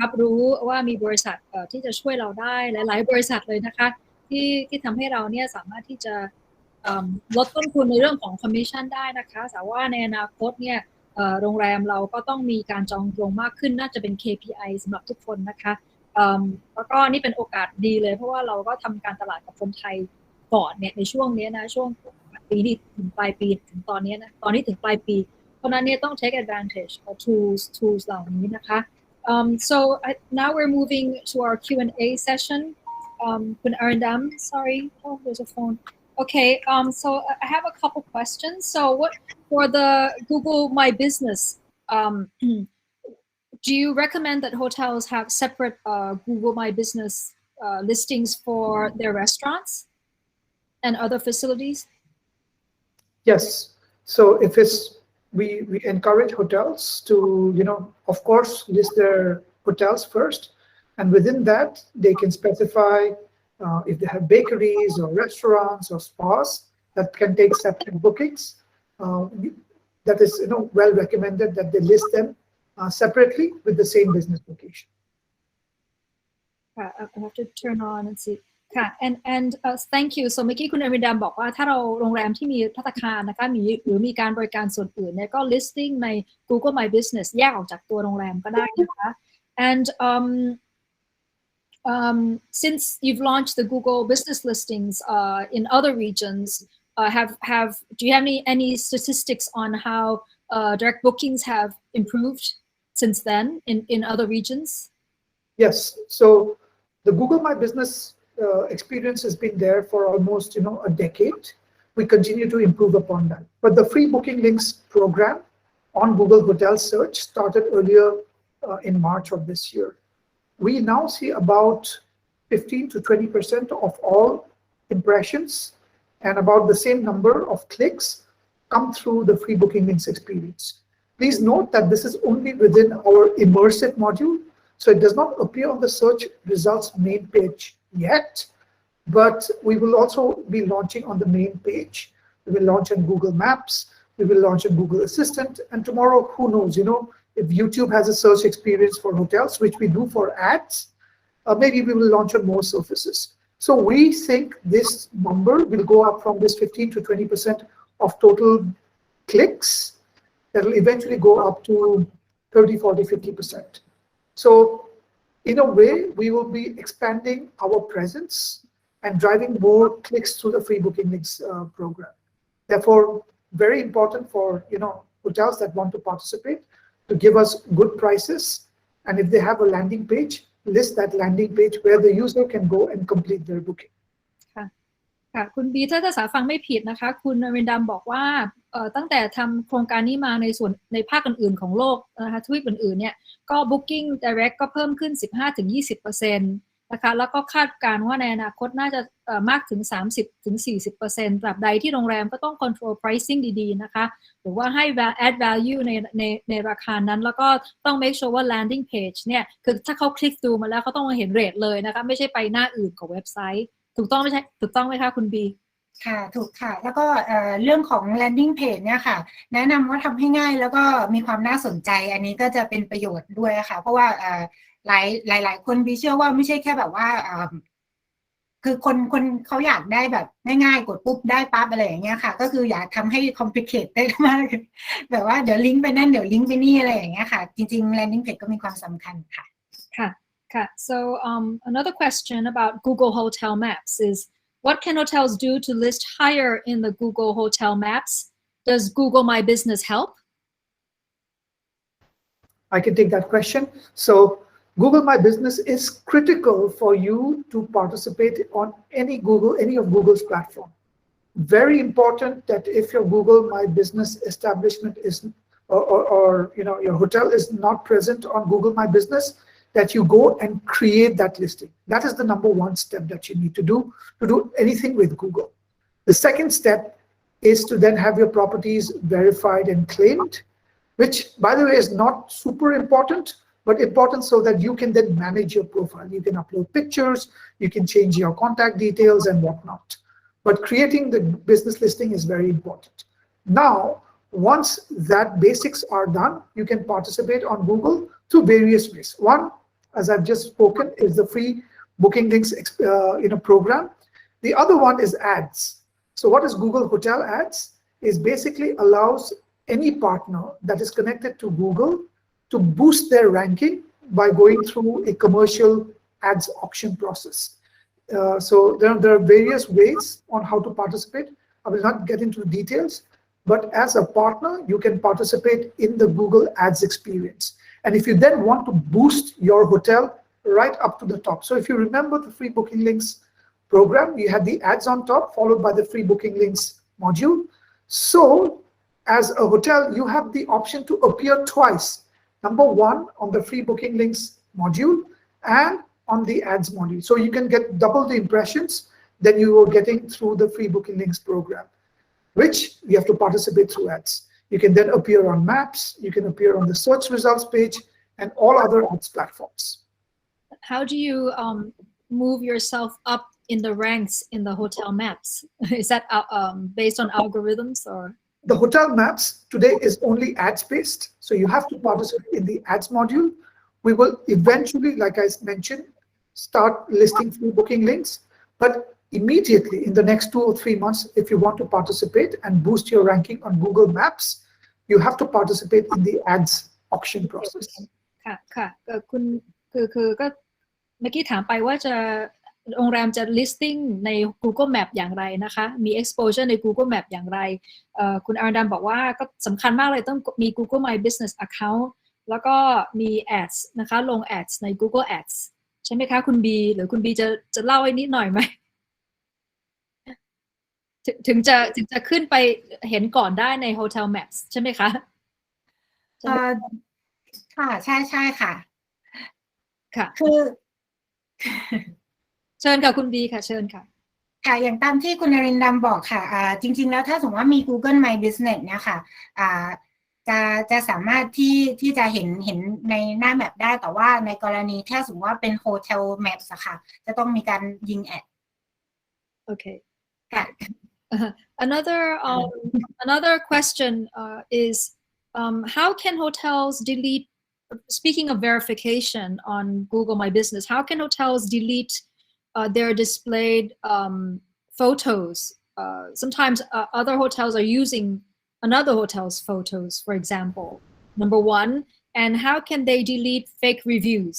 รับรู้ว่ามีบริษัทที่จะช่วยเราได้หลายๆบริษัทเลยนะคะที่ทำให้เราเนี่ยสามารถที่จะลดต้นทุนในเรื่องของคอมมิชชั่นได้นะคะแต่ว่าในอนาคตเนี่ยโรงแรมเราก็ต้องมีการจองโรงมากขึ้นน่าจะเป็น KPI สำหรับทุกคนนะคะแล้วก็นี่เป็นโอกาสดีเลยเพราะว่าเราก็ทำการตลาดกับคนไทยก่อนเนี่ยในช่วงนี้นะช่วงปีนี้ถึงปลายปีถึงตอนนี้นะตอนนี้ถึงปลายปีเพราะนั้นเนี่ยต้อง take advantage of tools เหล่านี้นะคะ so now we're moving to our Q&A session คุณ Arindam sorry there's a phone okay so I have a couple questions so what for the Google My Business do you recommend that hotels have separate Google My Business listings for their restaurants and other facilities? Yes. So if we encourage hotels to, of course, list their hotels first, and within that they can specify if they have bakeries or restaurants or spas that can take separate bookings. That is, well recommended that they list them separately with the same business location. I have to turn on and see. ค่ะ and thank you so เมื่อกี้คุณอรินดามบอกว่าถ้าเราโรงแรมที่มีภัตตาคารนะคะหรือมีการบริการส่วนอื่นเนี่ยก็ listing ใน Google My Business แยกออกจากตัวโรงแรมก็ได้นะคะ and since you've launched the Google Business listings in other regions do you have any statistics on how direct bookings have improved since then in other regions? Yes. So the Google My Business experience has been there for almost a decade. We continue to improve upon that. But the free booking links program on Google Hotel Search started earlier in March of this year. We now see about 15 to 20% of all impressions and about the same number of clicks come through the free booking links experience. Please note that this is only within our immersive module, so it does not appear on the search results main page yet, but we will also be launching on the main page. We will launch on Google Maps, we will launch on Google Assistant, and tomorrow, who knows, if YouTube has a search experience for hotels, which we do for ads, maybe we will launch on more surfaces. So we think this number will go up from this 15 to 20% of total clicks. That will eventually go up to 30, 40, 50%. So in a way, we will be expanding our presence and driving more clicks through the free booking links program. Therefore, very important for hotels that want to participate to give us good prices, and if they have a landing page, list that landing page where the user can go and complete their booking. ค่ะคุณบีถ้าสาฟังไม่ผิดนะคะคุณอรินดำบอกว่าตั้งแต่ทำโครงการนี้มาในภาคอื่นๆของโลกนะคะทวีปอื่นๆเนี่ยก็ Booking Direct ก็เพิ่มขึ้น 15-20% นะคะแล้วก็คาดการณ์ว่าในอนาคตน่าจะมากถึง 30-40% ตราบใดที่โรงแรมก็ต้อง control pricing ดีๆนะคะหรือว่าให้ add value ในราคานั้นแล้วก็ต้อง make sure ว่า landing page เนี่ยคือถ้าเขาคลิกดูมาแล้วเขาต้องเห็นเรทเลยนะคะไม่ใช่ไปหน้าอื่นของเว็บไซต์ถูกต้องไหมคะคุณบีค่ะถูกค่ะแล้วก็เรื่องของ landing page เนี่ยค่ะแนะนำว่าทำให้ง่ายแล้วก็มีความน่าสนใจอันนี้ก็จะเป็นประโยชน์ด้วยค่ะเพราะว่าหลายคนบีเชื่อว่าไม่ใช่แค่แบบว่าคือคนเขาอยากได้แบบง่ายๆกดปุ๊บได้ปั๊บอะไรอย่างเงี้ยค่ะก็คืออยากทำให้ complicate ได้มากแบบว่าเดี๋ยวลิงก์ไปนั่นเดี๋ยวลิงก์ไปนี่อะไรอย่างเงี้ยค่ะจริงๆ landing page ก็มีความสำคัญค่ะค่ะSo another question about Google Hotel Maps is, what can hotels do to list higher in the Google Hotel Maps? Does Google My Business help? I can take that question. So Google My Business is critical for you to participate on any of Google's platform. Very important that if your Google My Business establishment is, or your hotel is not present on Google My Business, that you go and create that listing. That is the number one step that you need to do anything with Google. The second step is to then have your properties verified and claimed, which, by the way, is not super important, but important so that you can then manage your profile. You can upload pictures, you can change your contact details and whatnot. But creating the business listing is very important. Now, once that basics are done, you can participate on Google through various ways. One, as I've just spoken, is the free booking links program. The other one is ads. So what is Google Hotel Ads? Is basically allows any partner that is connected to Google to boost their ranking by going through a commercial ads auction process. So there are various ways on how to participate. I will not get into the details, but as a partner, you can participate in the Google Ads experience. And if you then want to boost your hotel right up to the top. So if you remember the free booking links program, you had the ads on top, followed by the free booking links module. So as a hotel, you have the option to appear twice. Number one, on the free booking links module and on the ads module. So you can get double the impressions than you were getting through the free booking links program, which you have to participate through ads. You can then appear on maps, you can appear on the search results page and all other ads platforms. How do you move yourself up in the ranks in the hotel maps? Is that based on algorithms or? The hotel maps today is only ads based. So you have to participate in the ads module. We will eventually, like I mentioned, start listing free booking links, but immediately in the next 2 or 3 months, if you want to participate and boost your ranking on Google Maps, you have to participate in the ads auction process. ค่ะคุณคือก็เมื่อกี้ถามไปว่าโรงแรมจะ listing ใน Google Map อย่างไรนะคะมี exposure ใน Google Map อย่างไรคุณอารันบอกว่าก็สำคัญมากเลยต้องมี Google My Business Account แล้วก็มี ads นะคะลง ads ใน Google Ads ใช่ไหมคะคุณบีหรือคุณบีจะเล่าให้นิดหน่อยไหมถึงจะขึ้นไปเห็นก่อนได้ใน Hotel Maps ใช่ไหมคะค่ะใช่ค่ะค่ะคือเชิญค่ะคุณบีค่ะเชิญค่ะค่ะอย่างตามที่คุณนรินดำบอกค่ะจริงๆแล้วถ้าสมมติว่ามี Google My Business เนี่ยค่ะจะสามารถที่จะเห็นในหน้าแมปได้แต่ว่าในกรณีถ้าสมมติว่าเป็น Hotel Maps อะค่ะจะต้องมีการยิงแอดโอเคค่ะAnother question is how can hotels delete, speaking of verification on Google My Business, how can hotels delete they're displayed photos. Sometimes other hotels are using another hotel's photos, for example. Number one, and how can they delete fake reviews?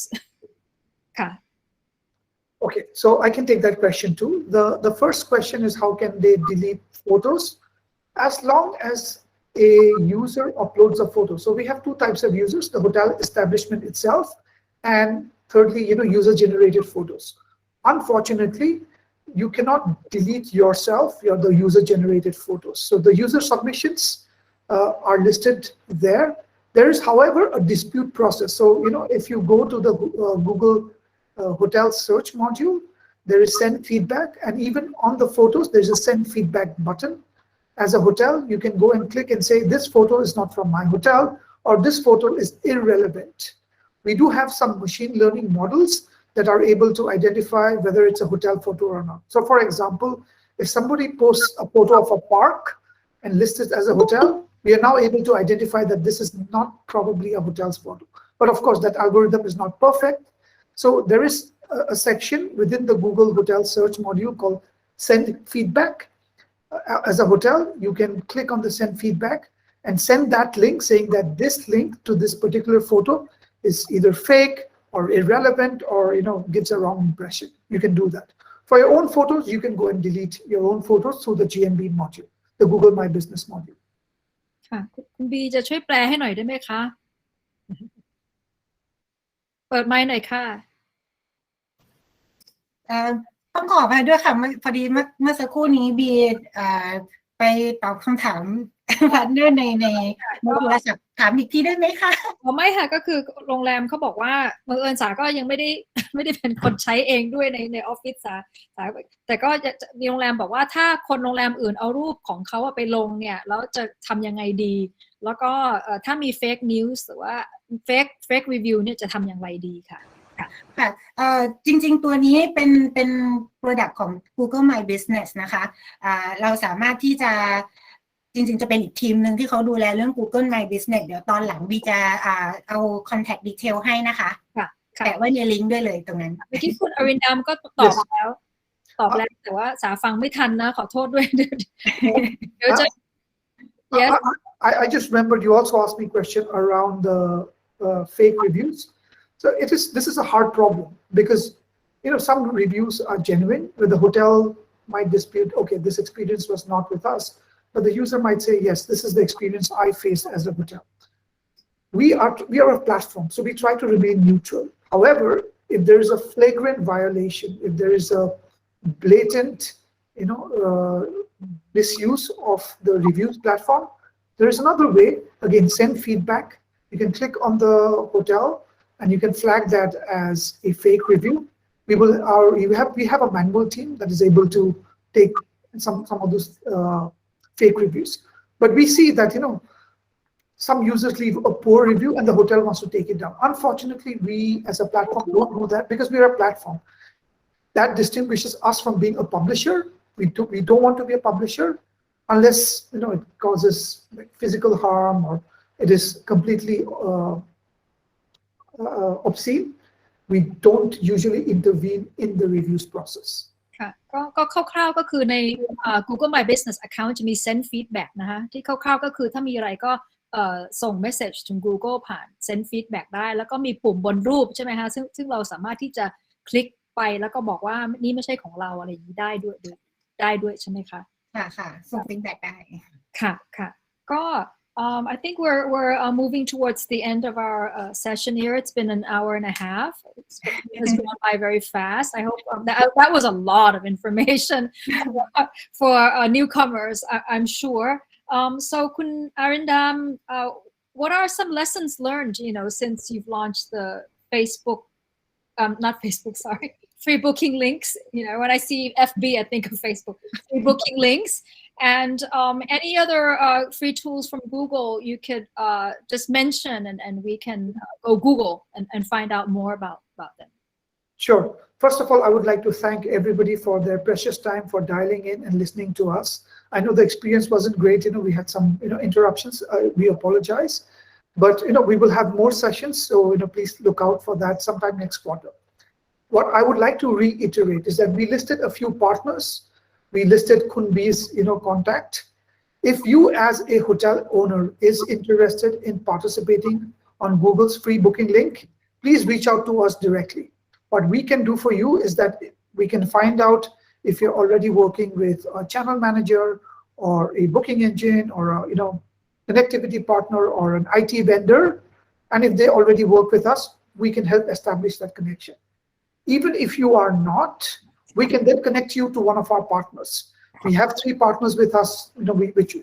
Okay, so I can take that question too. The first question is how can they delete photos? As long as a user uploads a photo. So we have two types of users, the hotel establishment itself, and thirdly, user-generated photos. Unfortunately, you cannot delete yourself, the user-generated photos. So the user submissions are listed there. There is, however, a dispute process. So, if you go to the Google hotel search module, there is send feedback, and even on the photos, there's a send feedback button. As a hotel, you can go and click and say, this photo is not from my hotel, or this photo is irrelevant. We do have some machine learning models that are able to identify whether it's a hotel photo or not. So for example, if somebody posts a photo of a park and lists it as a hotel, we are now able to identify that this is not probably a hotel's photo. But of course, that algorithm is not perfect. So there is a section within the Google Hotel Search module called Send Feedback. As a hotel, you can click on the Send Feedback and send that link saying that this link to this particular photo is either fake or irrelevant or gives a wrong impression. You can do that. For your own photos, you can go and delete your own photos through the Gmb module, the Google My Business module. ค่ะคุณบีจะช่วยแปลให้หน่อยได้ไหมคะ เปิดไมค์หน่อยค่ะ ต้องขออภัยด้วยค่ะพอดีเมื่อสักครู่นี้บีไปตอบคำถามพาร์ทเนอร์ในโทรศัพท์ถามอีกทีได้ไหมคะไม่ค่ะก็คือโรงแรมเขาบอกว่าบังเอิญสาก็ยังไม่ได้เป็นคนใช้เองด้วยในออฟฟิศสาแต่ก็จะมีโรงแรมบอกว่าถ้าคนโรงแรมอื่นเอารูปของเขาไปลงเนี่ยแล้วจะทำยังไงดีแล้วก็ถ้ามีเฟกนิวส์หรือว่าเฟกรีวิวเนี่ยจะทำอย่างไรดีค่ะค่ะจริงๆตัวนี้เป็น product ของ Google My Business นะคะเราสามารถที่จะจริงๆจะเป็นอีกทีมหนึ่งที่เขาดูแลเรื่อง Google My Business เดี๋ยวตอนหลังบีจะเอา contact detail ให้นะคะแปะไว้ในลิงก์ด้วยเลยตรงนั้นเมื่อกี้คุณอรินดามก็ตอบแล้วแต่ว่าสาฟังไม่ทันนะขอโทษด้วยเดี๋ยวจะ Yes. I just remembered you also asked me a question around the fake reviews. So this is a hard problem because some reviews are genuine, where the hotel might dispute, okay, this experience was not with us, but the user might say, yes, this is the experience I faced as a hotel. We are a platform, so we try to remain neutral. However, if there is a flagrant violation, if there is a blatant, misuse of the reviews platform, there is another way. Again, send feedback. You can click on the hotel and you can flag that as a fake review. We have a manual team that is able to take some of those fake reviews. But we see that some users leave a poor review and the hotel wants to take it down. Unfortunately, we as a platform don't do that because we are a platform. That distinguishes us from being a publisher. We don't want to be a publisher unless it causes physical harm or it is completely obscene. We don't usually intervene in the reviews process. ค่ะก็คร่าวๆก็คือใน Google My Business Account จะมี send feedback นะคะที่คร่าวๆก็คือถ้ามีอะไรก็ส่ง message ถึง Google ผ่าน send feedback ได้แล้วก็มีปุ่มบนรูปใช่ไหมคะซึ่งเราสามารถที่จะคลิกไปแล้วก็บอกว่านี่ไม่ใช่ของเราอะไรอย่างนี้ได้ด้วยใช่ไหมคะค่ะส่ง feedback ได้ค่ะก็ I think we're moving towards the end of our session here. It's been an hour and a half. It's gone by very fast. I hope that was a lot of information for newcomers, I'm sure. So Kun Arindam, what are some lessons learned, since you've launched the free booking links? When I see FB, I think of Facebook. Free booking links. And any other free tools from Google you could just mention and we can go Google and find out more about them. Sure. First of all, I would like to thank everybody for their precious time for dialing in and listening to us. I know the experience wasn't great. We had some interruptions. We apologize. But we will have more sessions. So please look out for that sometime next quarter. what I would like to reiterate is that we listed a few partners. We listed Kunbi's, contact. If you as a hotel owner is interested in participating on Google's free booking link, please reach out to us directly. What we can do for you is that we can find out if you're already working with a channel manager or a booking engine or a connectivity partner or an IT vendor. And if they already work with us, we can help establish that connection. Even if you are not, we can then connect you to one of our partners. We have 3 partners with us,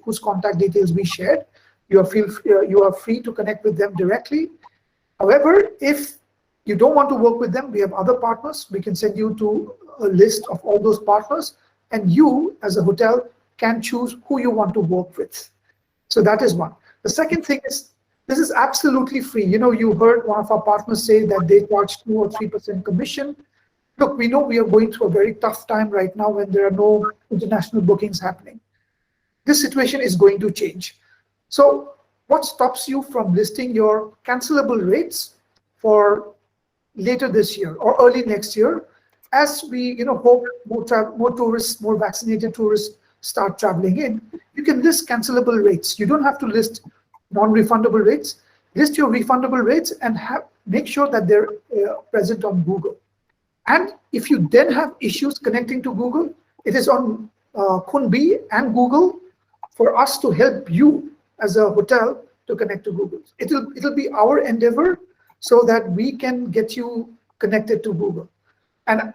whose contact details we shared. You are free to connect with them directly. However, if you don't want to work with them, we have other partners. We can send you to a list of all those partners, and you as a hotel can choose who you want to work with. So that is one. The second thing is, this is absolutely free. You heard one of our partners say that they charge 2 or 3% commission. Look, we know we are going through a very tough time right now when there are no international bookings happening. This situation is going to change. So what stops you from listing your cancelable rates for later this year or early next year, as we hope more tourists, more vaccinated tourists start traveling in? You can list cancelable rates. You don't have to list non-refundable rates. List your refundable rates and make sure that they're present on Google. And if you then have issues connecting to Google, it is on Kunbi and Google for us to help you as a hotel to connect to Google. It'll be our endeavor so that we can get you connected to Google. And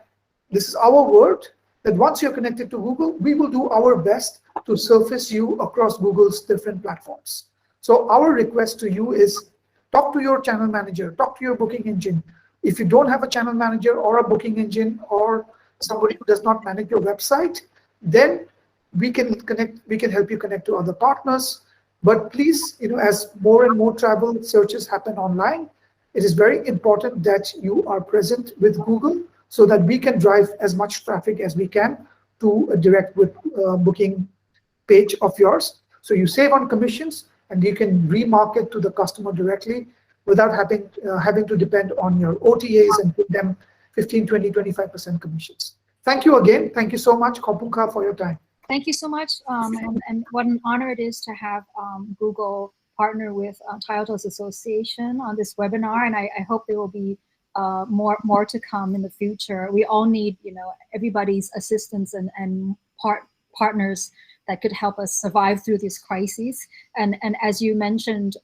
this is our word that once you're connected to Google, we will do our best to surface you across Google's different platforms. So our request to you is talk to your channel manager, talk to your booking engine. If you don't have a channel manager or a booking engine or somebody who does not manage your website, then we can help you connect to other partners. But please, as more and more travel searches happen online, it is very important that you are present with Google so that we can drive as much traffic as we can to a direct booking page of yours. So you save on commissions and you can remarket to the customer directly without having to depend on your OTAs and give them 15, 20, 25% commissions. Thank you again. Thank you so much, Kompunka, for your time. Thank you so much. And what an honor it is to have Google partner with Untitled Association on this webinar. And I hope there will be more to come in the future. We all need, everybody's assistance and partners that could help us survive through this crisis. And as you mentioned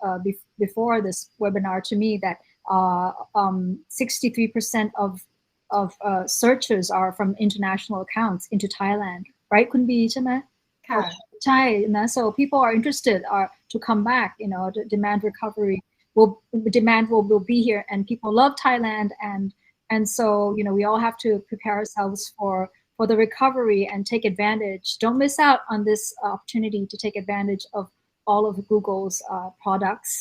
before this webinar to me, that 63% of searches are from international accounts into Thailand, right? Kun Bee, ใช่ไหม? ค่ะ ใช่นะ so people are interested to come back. The demand recovery demand will be here, and people love Thailand, and so we all have to prepare ourselves for the recovery and take advantage. Don't miss out on this opportunity to take advantage of all of Google's products,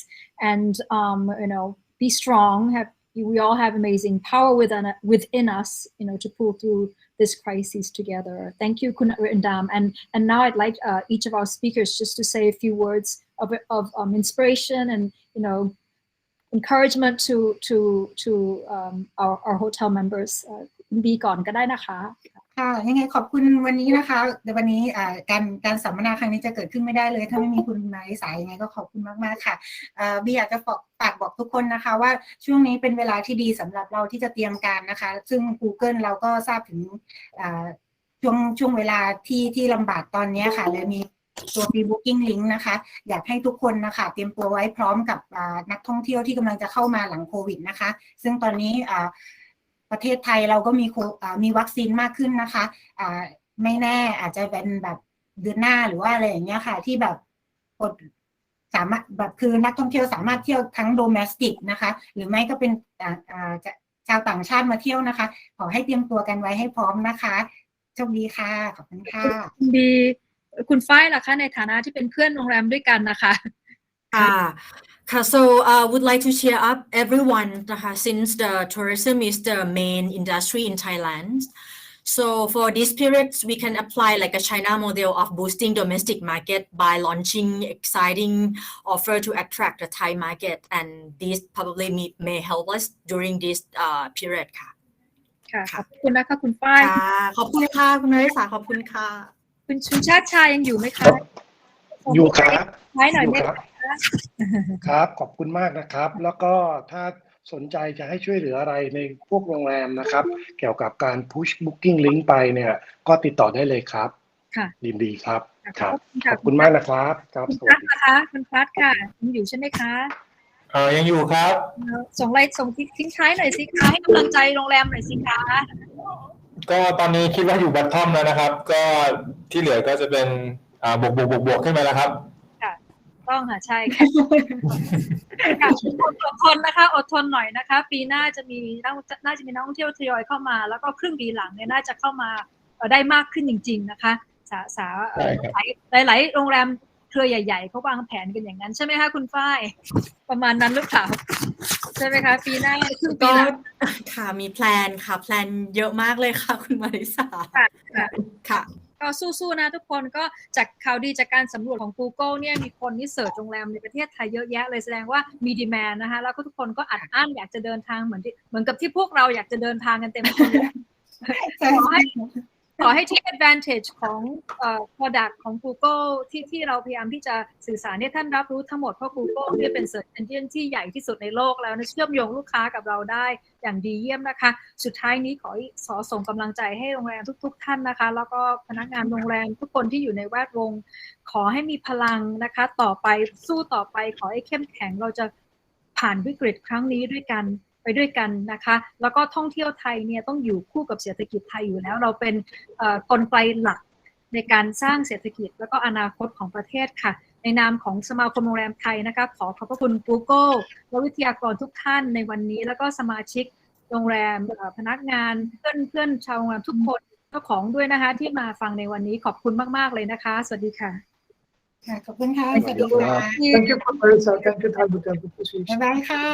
and be strong. We all have amazing power within us, to pull through this crisis together. Thank you, Kun Indam. And now I'd like each of our speakers just to say a few words of inspiration and encouragement to our hotel members. บีก่อนก็ได้นะคะ ค่ะยังไงขอบคุณวันนี้นะคะแต่วันนี้การสัมมนาครั้งนี้จะเกิดขึ้นไม่ได้เลยถ้าไม่มีคุณมาริสายังไงก็ขอบคุณมากๆค่ะบีอยากจะฝากบอกทุกคนนะคะว่าช่วงนี้เป็นเวลาที่ดีสำหรับเราที่จะเตรียมการนะคะซึ่ง Google เราก็ทราบถึงช่วงเวลาที่ลำบากตอนนี้ค่ะและมีตัว free booking link นะคะอยากให้ทุกคนนะคะเตรียมตัวไว้พร้อมกับนักท่องเที่ยวที่กำลังจะเข้ามาหลังโควิดนะคะซึ่งตอนนี้ประเทศไทยเราก็มีวัคซีนมากขึ้นนะคะไม่แน่อาจจะเป็นแบบเดือนหน้าหรือว่าอะไรอย่างเงี้ยค่ะที่แบบสามารถแบบคือนักท่องเที่ยวสามารถเที่ยวทั้งโดเมสติกนะคะหรือไม่ก็เป็นชาวต่างชาติมาเที่ยวนะคะขอให้เตรียมตัวกันไว้ให้พร้อมนะคะโชคดีค่ะขอบคุณค่ะดีคุณฝ้ายล่ะคะในฐานะที่เป็นเพื่อนโรงแรมด้วยกันนะคะ So would like to cheer up everyone since the tourism is the main industry in Thailand. So for this period, we can apply like a China model of boosting domestic market by launching exciting offer to attract the Thai market, and this probably may help us during this period. ค่ะขอบคุณนะคะคุณฝ้าย ค่ะขอบคุณค่ะคุณนริษาขอบคุณค่ะ คุณชาติชายยังอยู่ไหมคะ อยู่ครับ ใช้หน่อย อยู่ ไหม ครับ คะ ครับขอบคุณมากนะครับ แล้วก็ถ้าสนใจจะให้ช่วยเหลืออะไรในพวกโรงแรมนะครับ เกี่ยวกับการ push booking link ไปเนี่ยก็ติดต่อได้เลยครับ ค่ะ ยินดีครับครับ ขอบคุณค่ะ ขอบคุณมากนะครับครับ คุณ สวั พั ส ด ดี นะคะคุณพัดค่ะยังอยู่ใช่ไหมคะ ยังอยู่ครับ ส่งทิ้งท้ายหน่อยสิคะให้กำลังใจโรงแรมหน่อยสิคะ ก็ตอนนี้คิดว่าอยู่บัตทอมแล้วนะครับ ก็ที่เหลือก็จะเป็นบวกขึ้นมาแล้วครับ ค่ะต้องค่ะใช่ค่ะค่ะอดทนนะคะอดทนหน่อยนะคะ ปีหน้าจะมีน่าจะมีนักท่องเที่ยวทยอยเข้ามาแล้วก็ครึ่งปีหลังเนี่ยน่าจะเข้ามาได้มากขึ้นจริงๆนะคะหลายโรงแรมเครือใหญ่ๆเขาวางแผนกันอย่างนั้นใช่ไหมคะคุณฝ้ายประมาณนั้นหรือเปล่าใช่ไหมคะปีหน้าครึ่งปี ก็ หลัง ค่ะมีแพลนค่ะแพลนเยอะมากเลยค่ะคุณมาริสา ค่ะ ก็สู้ๆนะทุกคนก็จากข่าวดีจากการสำรวจของ Google เนี่ยมีคนที่เสิร์ชโรงแรมในประเทศไทยเยอะแยะเลยแสดงว่ามีดีแมนนะคะแล้วก็ทุกคนก็อัดอั้นอยากจะเดินทางเหมือนกับที่พวกเราอยากจะเดินทางกันเต็มคนเลยขอให้ take advantage ของproduct ของ Google ที่เราพยายามที่จะสื่อสารให้ท่านรับรู้ทั้งหมดเพราะ Google เนี่ยเป็น search engine ที่ใหญ่ที่สุดในโลกแล้วนะเชื่อมโยงลูกค้ากับเราได้อย่างดีเยี่ยมนะคะสุดท้ายนี้ขอส่งกำลังใจให้โรงแรมทุกท่านนะคะแล้วก็พนักงานโรงแรมทุกคนที่อยู่ในแวดวงขอให้มีพลังนะคะต่อไปสู้ต่อไปขอให้เข้มแข็งเราจะผ่านวิกฤตครั้งนี้ไปด้วยกันนะคะแล้วก็ท่องเที่ยวไทยเนี่ยต้องอยู่คู่กับเศรษฐกิจไทยอยู่แล้วเราเป็นกลไกหลักในการสร้างเศรษฐกิจแล้วก็อนาคตของประเทศค่ะในนามของสมาคมโรงแรมไทยนะคะขอบพระคุณ Google และวิทยากรทุกท่านในวันนี้แล้วก็สมาชิกโรงแรมพนักงานเพื่อนชาวโรงแรมทุกคนเจ้าของด้วยนะคะที่มาฟังในวันนี้ขอบคุณมากๆเลยนะคะสวัสดีค่ะค่ะขอบคุณค่ะสวัสดีค่ะ Thank you, Marissa. Thank you, Thai Hotel. บ๊ายบายค่ะ